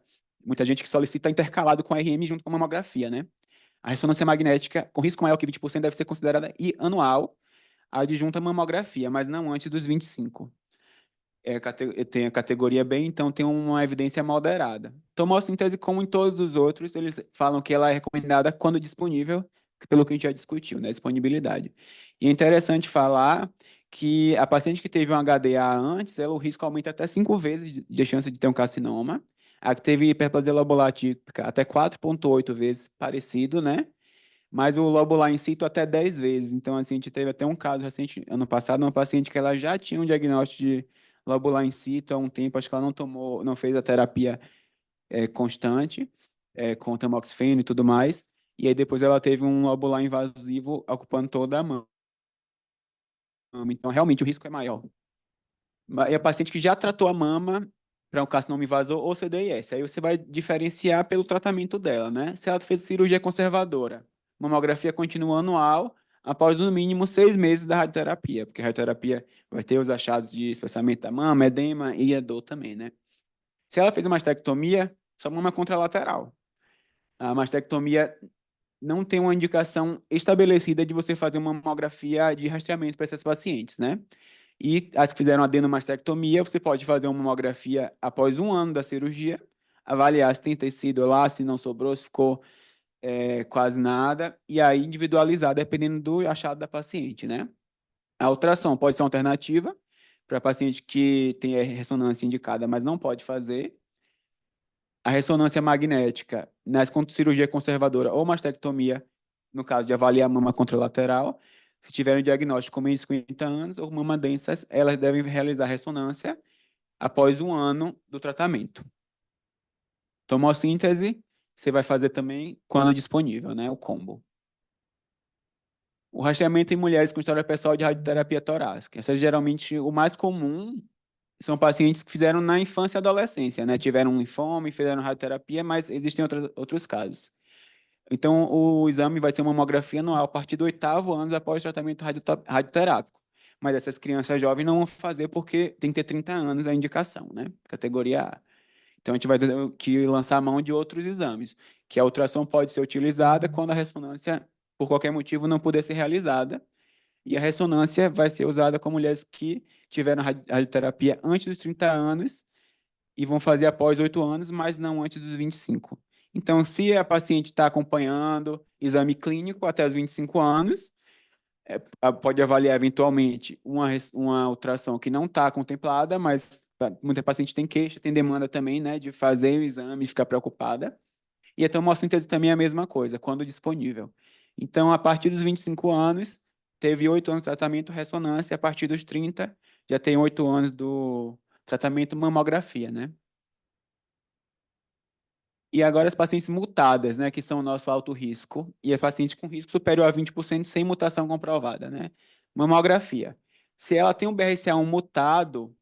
gente que solicita intercalado com a RM junto com a mamografia, né? A ressonância magnética com risco maior que 20% deve ser considerada anual, a adjunta mamografia, mas não antes dos 25. Tem a categoria B, então tem uma evidência moderada. Tomossíntese, como em todos os outros, eles falam que ela é recomendada quando disponível, pelo que a gente já discutiu, né? Disponibilidade. E é interessante falar que a paciente que teve um HDA antes, o risco aumenta até 5 vezes de chance de ter um carcinoma. A que teve hiperplasia lobular atípica, até 4,8 vezes parecido, né? Mas o lobular in situ até 10 vezes. Então, assim, a gente teve até um caso recente, ano passado, uma paciente que ela já tinha um diagnóstico de lobular in situ há um tempo, acho que ela não fez a terapia constante, com tamoxifeno e tudo mais, e aí depois ela teve um lobular invasivo ocupando toda a mama. Então, realmente, o risco é maior. E a paciente que já tratou a mama para um carcinoma invasor ou CDIS, aí você vai diferenciar pelo tratamento dela, né? Se ela fez cirurgia conservadora, mamografia continua anual, após no mínimo 6 meses da radioterapia, porque a radioterapia vai ter os achados de espessamento da mama, edema e a dor também, né? Se ela fez uma mastectomia, sua mama é contralateral. A mastectomia não tem uma indicação estabelecida de você fazer uma mamografia de rastreamento para essas pacientes, né? E as que fizeram adenomastectomia, você pode fazer uma mamografia após 1 ano da cirurgia, avaliar se tem tecido lá, se não sobrou, se ficou quase nada, e aí individualizar, dependendo do achado da paciente, né? A ultrassom pode ser uma alternativa para paciente que tem ressonância indicada, mas não pode fazer. A ressonância magnética nas cirurgia conservadora ou mastectomia, no caso de avaliar a mama contralateral, se tiverem diagnóstico com menos de 50 anos ou mama densas, elas devem realizar ressonância após 1 ano do tratamento. Tomossíntese, você vai fazer também quando disponível, né? O combo. O rastreamento em mulheres com história pessoal de radioterapia torácica. Essa é geralmente o mais comum. São pacientes que fizeram na infância e adolescência, né? Tiveram um linfoma e fizeram radioterapia, mas existem outros casos. Então, o exame vai ser uma mamografia anual a partir do 8º ano após o tratamento radioterápico. Mas essas crianças jovens não vão fazer porque tem que ter 30 anos a indicação, né? Categoria A. Então, a gente vai ter que lançar a mão de outros exames, que a ultrassom pode ser utilizada quando a ressonância, por qualquer motivo, não puder ser realizada. E a ressonância vai ser usada com mulheres que tiveram radioterapia antes dos 30 anos e vão fazer após 8 anos, mas não antes dos 25. Então, se a paciente está acompanhando exame clínico até os 25 anos, pode avaliar eventualmente uma ultrassom que não está contemplada, mas muita paciente tem queixa, tem demanda também, né, de fazer o exame e ficar preocupada. E a tomossíntese também é a mesma coisa, quando disponível. Então, a partir dos 25 anos, teve 8 anos de tratamento ressonância, a partir dos 30, já tem 8 anos do tratamento mamografia, né? E agora as pacientes mutadas, né, que são o nosso alto risco, e as pacientes com risco superior a 20% sem mutação comprovada, né? Mamografia. Se ela tem um BRCA1 mutado,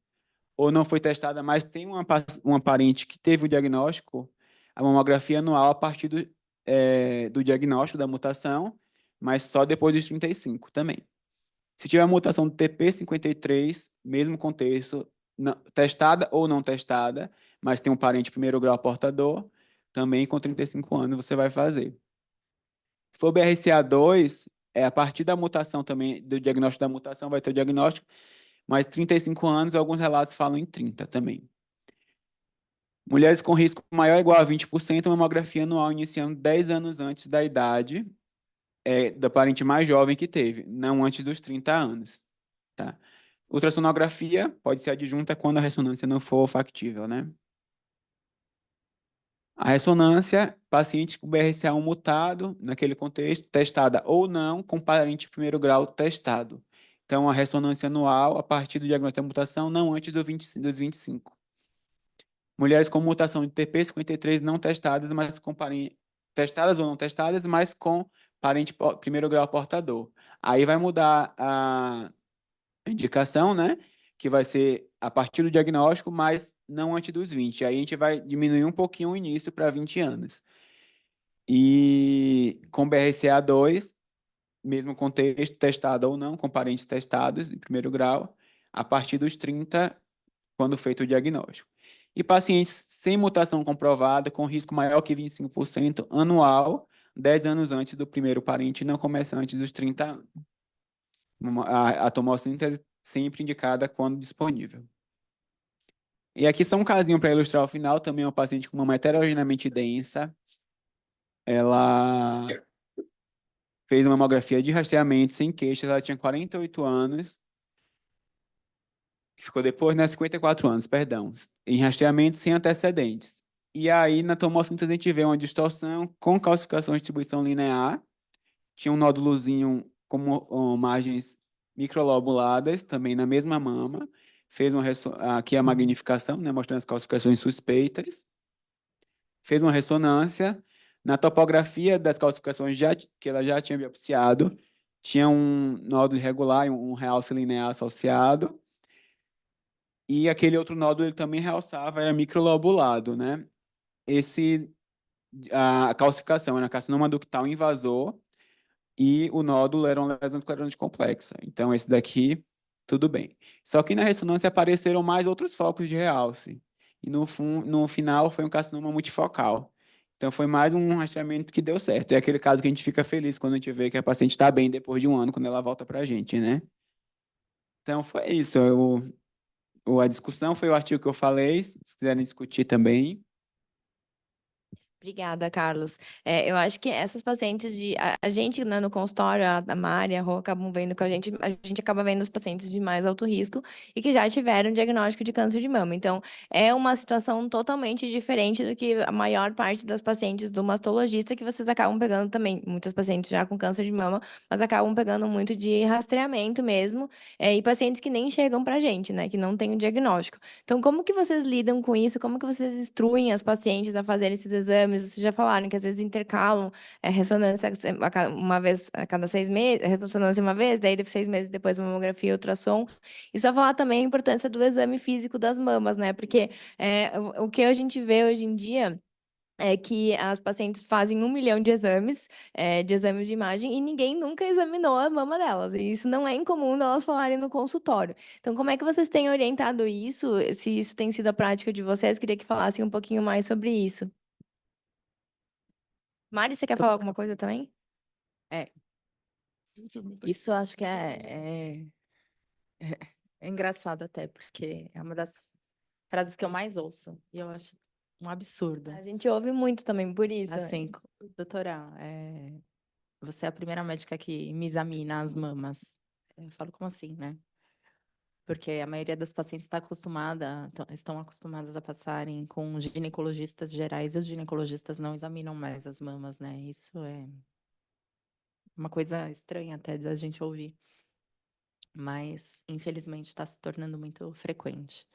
ou não foi testada, mas tem uma parente que teve o diagnóstico, a mamografia anual a partir do diagnóstico da mutação, mas só depois dos 35 também. Se tiver a mutação do TP53, mesmo contexto, testada ou não testada, mas tem um parente primeiro grau portador, também com 35 anos você vai fazer. Se for BRCA2, a partir da mutação também, do diagnóstico da mutação, vai ter o diagnóstico, mas 35 anos, alguns relatos falam em 30 também. Mulheres com risco maior ou igual a 20%, mamografia anual iniciando 10 anos antes da idade da parente mais jovem que teve, não antes dos 30 anos. Tá? Ultrassonografia pode ser adjunta quando a ressonância não for factível, né? A ressonância, paciente com BRCA1 mutado, naquele contexto, testada ou não, com parente de primeiro grau testado. Então, a ressonância anual, a partir do diagnóstico da mutação, não antes dos 25. Mulheres com mutação de TP53 não testadas, mas com testadas ou não testadas, mas com parente primeiro grau portador. Aí vai mudar a indicação, né? Que vai ser a partir do diagnóstico, mas não antes dos 20. Aí a gente vai diminuir um pouquinho o início para 20 anos. E com BRCA2, mesmo contexto, testado ou não, com parentes testados em primeiro grau, a partir dos 30, quando feito o diagnóstico. E pacientes sem mutação comprovada, com risco maior que 25% anual, 10 anos antes do primeiro parente, não começa antes dos 30 anos. A tomossíntese sempre indicada quando disponível. E aqui só um casinho para ilustrar o final, também uma paciente com uma heterogeneamente densa. Ela fez uma mamografia de rastreamento sem queixas, ela tinha 48 anos. Ficou depois, né, 54 anos, perdão, em rastreamento sem antecedentes. E aí, na tomossíntese, a gente vê uma distorção com calcificação de distribuição linear. Tinha um nódulozinho com margens microlobuladas, também na mesma mama. Fez aqui a magnificação, né, mostrando as calcificações suspeitas. Fez uma ressonância. Na topografia das calcificações que ela já tinha biopsiado, tinha um nódulo irregular, um realce linear associado. E aquele outro nódulo ele também realçava, era microlobulado, né? A calcificação era carcinoma ductal invasor e o nódulo era uma lesão esclerosante complexa. Então, esse daqui, tudo bem. Só que na ressonância apareceram mais outros focos de realce. E no final foi um carcinoma multifocal. Então, foi mais um rastreamento que deu certo. É aquele caso que a gente fica feliz quando a gente vê que a paciente está bem depois de um ano, quando ela volta para a gente, né? Então, foi isso. A discussão foi o artigo que eu falei, se quiserem discutir também. Obrigada, Carlos. Eu acho que essas pacientes a gente, né, no consultório, a Mari, a Rô, acabam vendo com a gente acaba vendo os pacientes de mais alto risco e que já tiveram diagnóstico de câncer de mama. Então, é uma situação totalmente diferente do que a maior parte das pacientes do mastologista, que vocês acabam pegando também, muitas pacientes já com câncer de mama, mas acabam pegando muito de rastreamento mesmo, e pacientes que nem chegam pra gente, né, que não tem o diagnóstico. Então, como que vocês lidam com isso? Como que vocês instruem as pacientes a fazerem esses exames? Vocês já falaram que às vezes intercalam ressonância uma vez a cada 6 meses, ressonância uma vez, daí 6 meses depois mamografia e ultrassom. E só falar também a importância do exame físico das mamas, né? Porque o que a gente vê hoje em dia é que as pacientes fazem 1 milhão de exames de imagem, e ninguém nunca examinou a mama delas. E isso não é incomum delas falarem no consultório. Então, como é que vocês têm orientado isso? Se isso tem sido a prática de vocês, queria que falassem um pouquinho mais sobre isso. Mari, você quer falar alguma coisa também? Isso eu acho que é engraçado até, porque é uma das frases que eu mais ouço. E eu acho um absurdo. A gente ouve muito também por isso. Assim, doutora, você é a primeira médica que me examina as mamas. Eu falo, como assim, né? Porque a maioria das pacientes estão acostumadas a passarem com ginecologistas gerais, e os ginecologistas não examinam mais as mamas, né? Isso é uma coisa estranha até da gente ouvir. Mas, infelizmente, está se tornando muito frequente.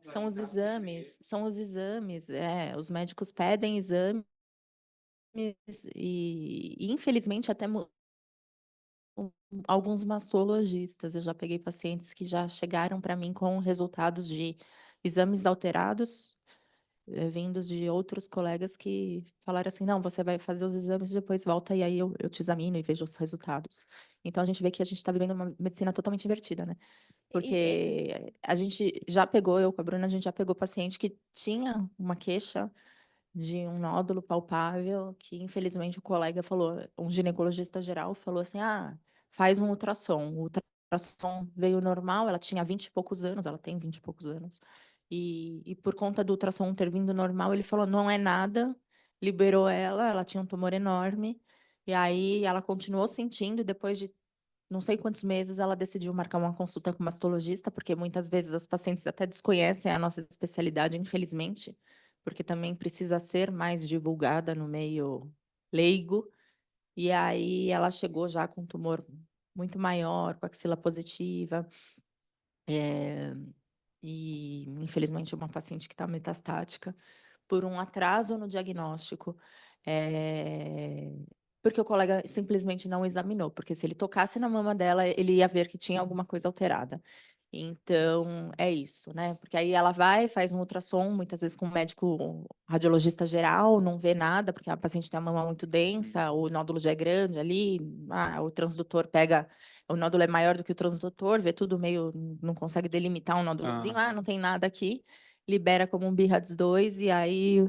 São os exames, os médicos pedem exames e infelizmente, até alguns mastologistas. Eu já peguei pacientes que já chegaram para mim com resultados de exames alterados vindos de outros colegas que falaram assim, não, você vai fazer os exames e depois volta e aí eu te examino e vejo os resultados. Então, a gente vê que a gente está vivendo uma medicina totalmente invertida, né? Porque a gente já pegou, eu com a Bruna, a gente já pegou paciente que tinha uma queixa de um nódulo palpável que, infelizmente, o colega falou, um ginecologista geral falou assim, faz um ultrassom. O ultrassom veio normal, ela tinha 20 e poucos anos, ela tem 20 e poucos anos. E por conta do ultrassom ter vindo normal, ele falou, não é nada, liberou ela tinha um tumor enorme, e aí ela continuou sentindo, e depois de não sei quantos meses ela decidiu marcar uma consulta com o mastologista, porque muitas vezes as pacientes até desconhecem a nossa especialidade, infelizmente, porque também precisa ser mais divulgada no meio leigo. E aí ela chegou já com um tumor muito maior, com axila positiva, e infelizmente uma paciente que está metastática, por um atraso no diagnóstico, porque o colega simplesmente não examinou, porque se ele tocasse na mama dela, ele ia ver que tinha alguma coisa alterada. Então, é isso, né? Porque aí ela vai, faz um ultrassom, muitas vezes com um médico radiologista geral, não vê nada, porque a paciente tem a mama muito densa, o nódulo já é grande ali, o transdutor pega, o nódulo é maior do que o transdutor, vê tudo meio, não consegue delimitar um nódulozinho, não tem nada aqui, libera como um BIRADS 2, e aí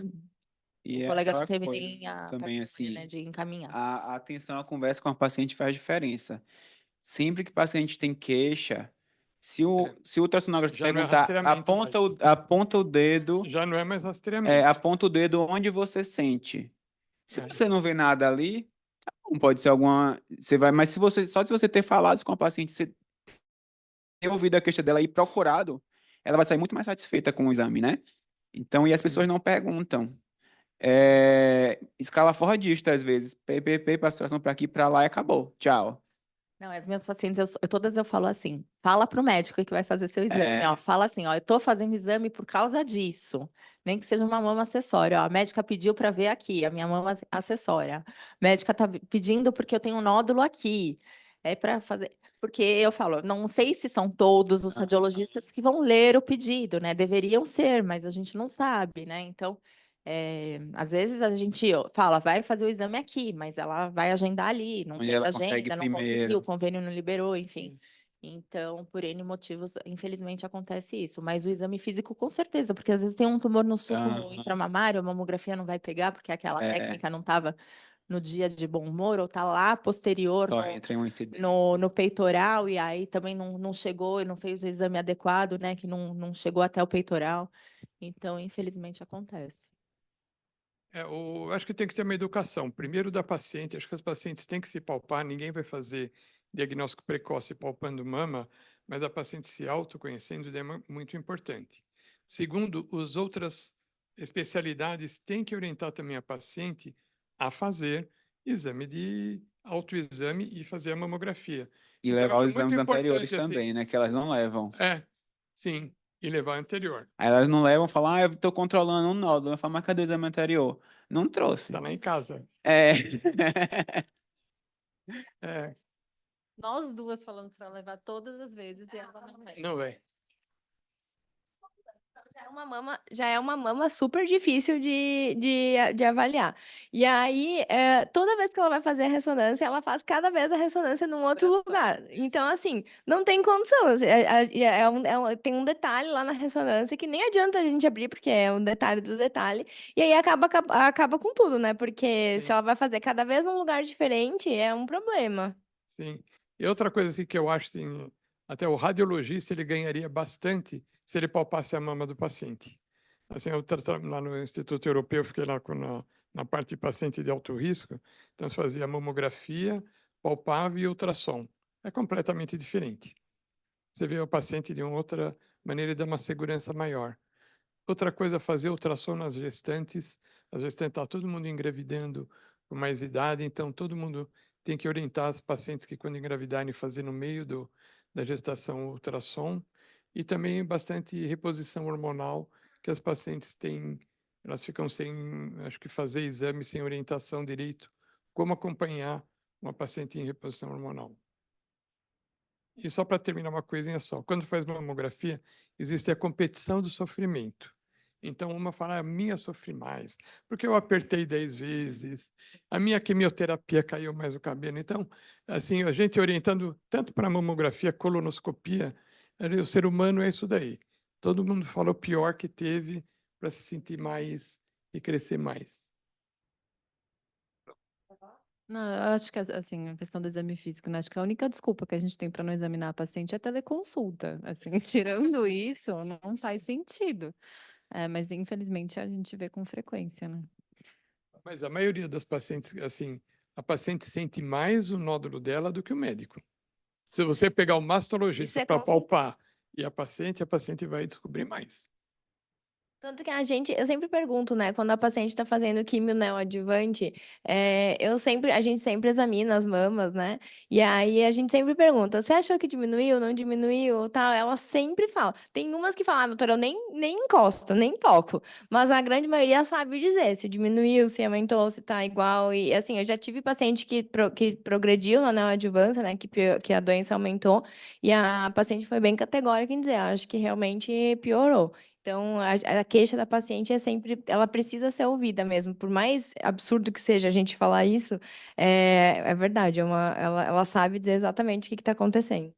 E o é colega não aquela teve coisa nem a também, paciência, né, assim, de encaminhar. a atenção, a conversa com a paciente faz diferença. Sempre que o paciente tem queixa, se o ultrassonografista Já não é perguntar, rastreamento mais. aponta o dedo, Já não é mais rastreamento. aponta o dedo onde você sente. Se É. você não vê nada ali, não pode ser alguma. Você vai, mas se você, só de você ter falado isso com a paciente, você ter ouvido a queixa dela e procurado, ela vai sair muito mais satisfeita com o exame, né? Então, e as pessoas não perguntam. Escala fordista, às vezes. PPP, pastoração para aqui, para lá e acabou. Tchau. Não, as minhas pacientes, todas eu falo assim, fala para o médico que vai fazer seu exame, ó, fala assim, ó, eu tô fazendo exame por causa disso, nem que seja uma mama acessória, ó, a médica pediu para ver aqui, a minha mama acessória, a médica tá pedindo porque eu tenho um nódulo aqui, é para fazer, porque eu falo, não sei se são todos os radiologistas que vão ler o pedido, né, deveriam ser, mas a gente não sabe, né, então, às vezes a gente fala, vai fazer o exame aqui, mas ela vai agendar ali, não Onde tem ela consegue agenda, não conseguiu, primeiro. o convênio não liberou, enfim. Então, por N motivos, infelizmente acontece isso. Mas o exame físico, com certeza, porque às vezes tem um tumor no suco inframamário, a mamografia não vai pegar, porque aquela técnica não estava no dia de bom humor, ou está lá posterior Só entra em um incidente. no peitoral, e aí também não chegou e não fez o exame adequado, né? Que não chegou até o peitoral. Então, infelizmente, acontece. Eu acho que tem que ter uma educação, primeiro da paciente, acho que as pacientes têm que se palpar, ninguém vai fazer diagnóstico precoce palpando mama, mas a paciente se autoconhecendo é muito importante. Segundo, as outras especialidades têm que orientar também a paciente a fazer exame de autoexame e fazer a mamografia. E Então, levar acho os muito exames anteriores importante, assim, também, né? Que elas não levam. Sim, e levar anterior. Aí elas não levam, falam, eu tô controlando um nódulo. Eu falo, mas cadê o exame anterior? Não trouxe. Está lá em casa. Nós duas falamos para levar todas as vezes e ela não vem. Não vem. Já é uma mama super difícil de avaliar. E aí, toda vez que ela vai fazer a ressonância, ela faz cada vez a ressonância num outro lugar. Então, assim, não tem condição. Tem um detalhe lá na ressonância que nem adianta a gente abrir, porque é um detalhe do detalhe. E aí acaba com tudo, né? Porque se ela vai fazer cada vez num lugar diferente, é um problema. Sim. E outra coisa assim, que eu acho, assim, até o radiologista ele ganharia bastante se ele palpasse a mama do paciente. Assim, lá no Instituto Europeu, fiquei lá na parte de paciente de alto risco, então se fazia mamografia, palpava e ultrassom. É completamente diferente. Você vê o paciente de uma outra maneira e dá uma segurança maior. Outra coisa, fazer ultrassom nas gestantes. As gestantes está todo mundo engravidando com mais idade, então todo mundo tem que orientar as pacientes que quando engravidarem fazer no meio da gestação ultrassom e também bastante reposição hormonal que as pacientes têm, elas ficam sem, acho que fazer exame sem orientação direito, como acompanhar uma paciente em reposição hormonal. E só para terminar uma coisinha só, quando faz mamografia, existe a competição do sofrimento. Então, uma fala, a minha sofri mais, porque eu apertei 10 vezes, a minha quimioterapia caiu mais o cabelo. Então, assim, a gente orientando tanto para mamografia, colonoscopia, o ser humano é isso daí. Todo mundo falou o pior que teve para se sentir mais e crescer mais. Não, eu acho que, assim, a questão do exame físico, né? Acho que a única desculpa que a gente tem para não examinar a paciente é a teleconsulta. Assim, tirando isso, não faz sentido. Mas, infelizmente, a gente vê com frequência, né? Mas a maioria das pacientes, assim, a paciente sente mais o nódulo dela do que o médico. Se você pegar o Isso mastologista é para com certeza. palpar e a paciente vai descobrir mais. Tanto que eu sempre pergunto, né, quando a paciente está fazendo químio neoadjuvante, a gente sempre examina as mamas, né? E aí a gente sempre pergunta, você achou que diminuiu, não diminuiu, tal? Ela sempre fala. Tem umas que falam, ah, doutora, eu nem encosto, nem toco. Mas a grande maioria sabe dizer se diminuiu, se aumentou, se tá igual. E assim, eu já tive paciente que progrediu na neoadjuvância, né, que a doença aumentou, e a paciente foi bem categórica em dizer, acho que realmente piorou. Então, a queixa da paciente é sempre, ela precisa ser ouvida mesmo. Por mais absurdo que seja a gente falar isso, é verdade, ela sabe dizer exatamente o que está acontecendo.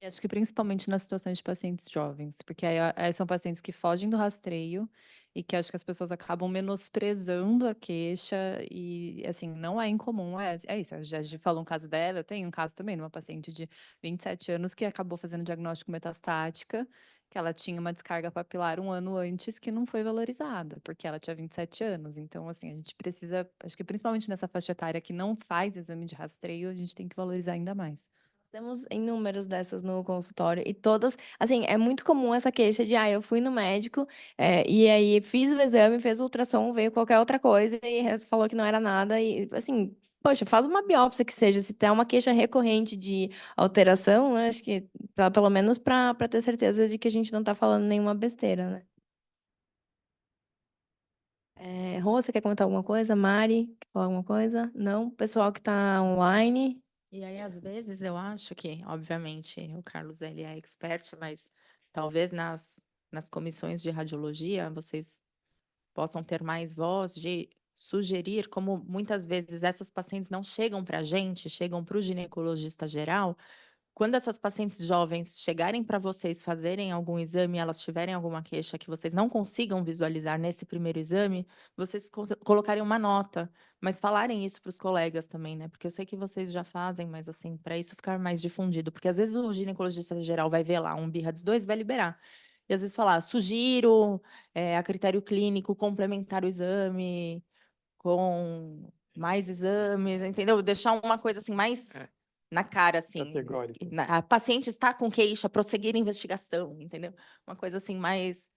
E acho que principalmente nas situações de pacientes jovens, porque aí são pacientes que fogem do rastreio e que acho que as pessoas acabam menosprezando a queixa e, assim, não é incomum, é isso, a gente falou um caso dela, eu tenho um caso também de uma paciente de 27 anos que acabou fazendo diagnóstico metastática, que ela tinha uma descarga papilar um ano antes que não foi valorizada, porque ela tinha 27 anos, então, assim, a gente precisa, acho que principalmente nessa faixa etária que não faz exame de rastreio, a gente tem que valorizar ainda mais. Temos inúmeros dessas no consultório e todas, assim, é muito comum essa queixa de, eu fui no médico, e aí fiz o exame, fez o ultrassom, veio qualquer outra coisa e falou que não era nada e, assim, poxa, faz uma biópsia que seja, se tem uma queixa recorrente de alteração, né, acho que, pelo menos para ter certeza de que a gente não está falando nenhuma besteira, né? Rô, você quer comentar alguma coisa? Mari, quer falar alguma coisa? Não? Pessoal que está online? E aí, às vezes, eu acho que, obviamente, o Carlos ele é expert, mas talvez nas comissões de radiologia vocês possam ter mais voz de sugerir, como muitas vezes essas pacientes não chegam para a gente, chegam para o ginecologista geral. Quando essas pacientes jovens chegarem para vocês fazerem algum exame, elas tiverem alguma queixa que vocês não consigam visualizar nesse primeiro exame, vocês colocarem uma nota, mas falarem isso para os colegas também, né? Porque eu sei que vocês já fazem, mas assim, para isso ficar mais difundido, porque às vezes o ginecologista geral vai ver lá um BIRADS2 vai liberar. E às vezes falar, sugiro, a critério clínico, complementar o exame com mais exames, entendeu? Deixar uma coisa assim mais É. na cara, assim. Categórico. A paciente está com queixa, prosseguir a investigação, entendeu? Uma coisa assim mais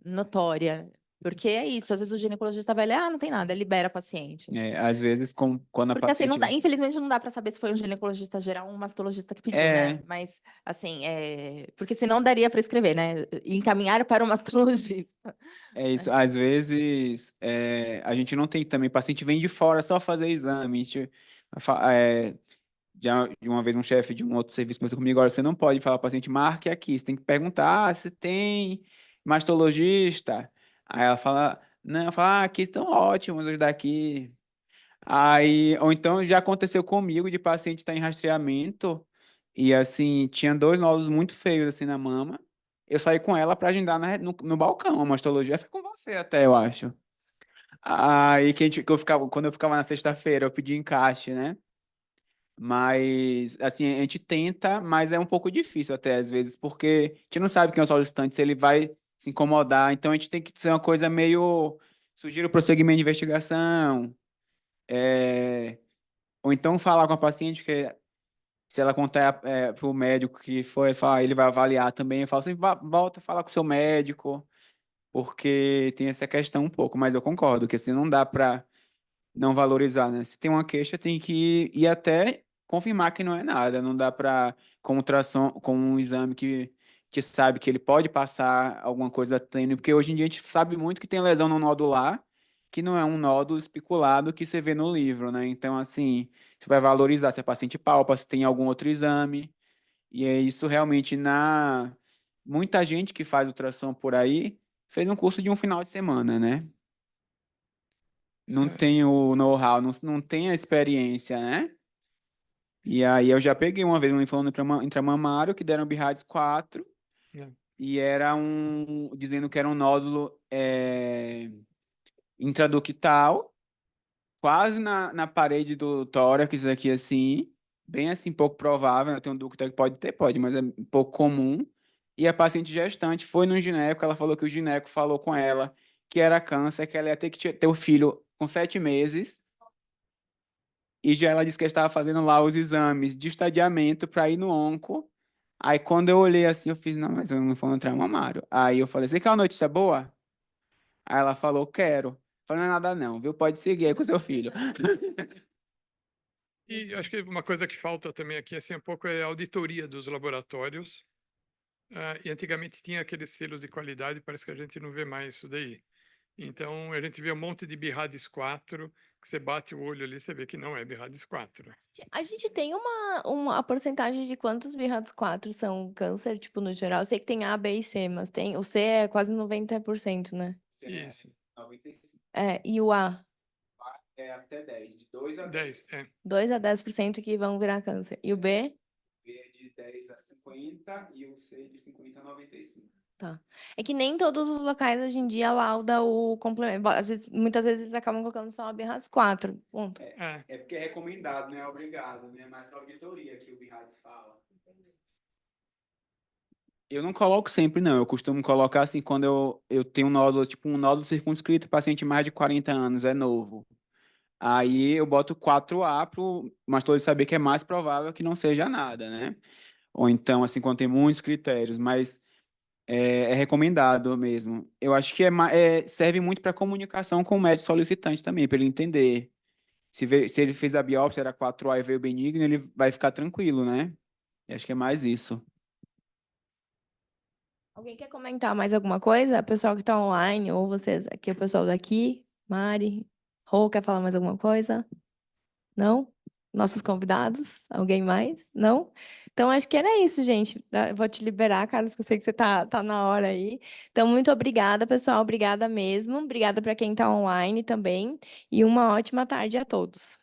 notória. Porque é isso, às vezes o ginecologista vai ler, não tem nada, libera a paciente. Às vezes, quando a Porque assim, não paciente... dá, infelizmente não dá para saber se foi um ginecologista geral ou um mastologista que pediu, né? Mas, assim, porque senão daria para escrever, né? Encaminhar para o mastologista. É isso, às vezes a gente não tem também, o paciente vem de fora só fazer exame. A gente, já de uma vez um chefe de um outro serviço começou comigo, agora você não pode falar para o paciente, marque aqui, você tem que perguntar se tem mastologista. Aí ela fala, não, fala, aqui estão ótimos os daqui. Aí, ou então já aconteceu comigo de paciente estar em rastreamento e assim, tinha dois nódulos muito feios assim na mama. Eu saí com ela para agendar no balcão a mastologia. Foi com você até, eu acho. Aí que eu ficava, quando eu ficava na sexta-feira, eu pedi encaixe, né? Mas assim, a gente tenta, mas é um pouco difícil até às vezes, porque a gente não sabe quem é o solicitante, se ele vai se incomodar. Então a gente tem que ser uma coisa meio. Sugiro o prosseguimento de investigação. é, Ou então falar com a paciente que se ela contar para o médico que foi, ele vai avaliar também. Eu falo assim, volta a falar com o seu médico, porque tem essa questão um pouco, mas eu concordo que assim não dá para não valorizar, né? Se tem uma queixa, tem que ir até confirmar que não é nada. Não dá para, com ultrassom, com um exame que sabe que ele pode passar alguma coisa tênue, porque hoje em dia a gente sabe muito que tem lesão no nodular, que não é um nódulo especulado que você vê no livro, né? Então, assim, você vai valorizar se a paciente palpa, se tem algum outro exame. E é isso realmente muita gente que faz ultrassom por aí fez um curso de um final de semana, né? Não É. tem o know-how, não tem a experiência, né? E aí eu já peguei uma vez um linfonodo intramamário que deram BIRADS 4 É. e era dizendo que era um nódulo intraductal, quase na parede do tórax aqui assim, bem assim, pouco provável, né? Tem um ducto que pode, mas é um pouco comum. E a paciente gestante foi no gineco, ela falou que o gineco falou com ela que era câncer, que ela ia ter que ter o filho com 7 meses. E já ela disse que estava fazendo lá os exames de estadiamento para ir no onco. Aí quando eu olhei assim, eu fiz, não, mas eu não vou entrar mamário. Aí eu falei, você quer uma notícia boa? Aí ela falou, quero. Falei, não é nada não, viu? Pode seguir aí com seu filho. E acho que uma coisa que falta também aqui, assim, um pouco é a auditoria dos laboratórios. E antigamente tinha aqueles selos de qualidade, parece que a gente não vê mais isso daí. Então, a gente vê um monte de BIRADS 4, que você bate o olho ali, você vê que não é BIRADS 4. A gente tem uma porcentagem de quantos BRAF 4 são câncer, tipo, no geral. Eu sei que tem A, B e C, mas tem, o C é quase 90%, né? Isso. 95. E o A, É até 10, de 2 a 10, é. 2 a 10% que vão virar câncer. E o B? B é de 10 a 50 e o C de 50 a 95. Tá. É que nem todos os locais hoje em dia lauda o complemento. Muitas vezes eles acabam colocando só a BRAF 4. Ponto. É porque é recomendado, não é obrigado, né? Mas na auditoria que o BIRADS fala. Eu não coloco sempre, não. Eu costumo colocar assim quando eu tenho um nódulo, tipo um nódulo circunscrito, paciente mais de 40 anos, é novo. Aí eu boto 4A pro mastologista saber que é mais provável que não seja nada, né? Ou então, assim, quando tem muitos critérios, mas é recomendado mesmo. Eu acho que serve muito para comunicação com o médico solicitante também, para ele entender. Se ele fez a biópsia, era 4A e veio benigno, ele vai ficar tranquilo, né? Eu acho que é mais isso. Alguém quer comentar mais alguma coisa? Pessoal que está online, ou vocês aqui, o pessoal daqui, Mari, Rô, quer falar mais alguma coisa? Não? Nossos convidados? Alguém mais? Não? Então, acho que era isso, gente. Eu vou te liberar, Carlos, que eu sei que você tá na hora aí. Então, muito obrigada, pessoal. Obrigada mesmo. Obrigada para quem está online também. E uma ótima tarde a todos.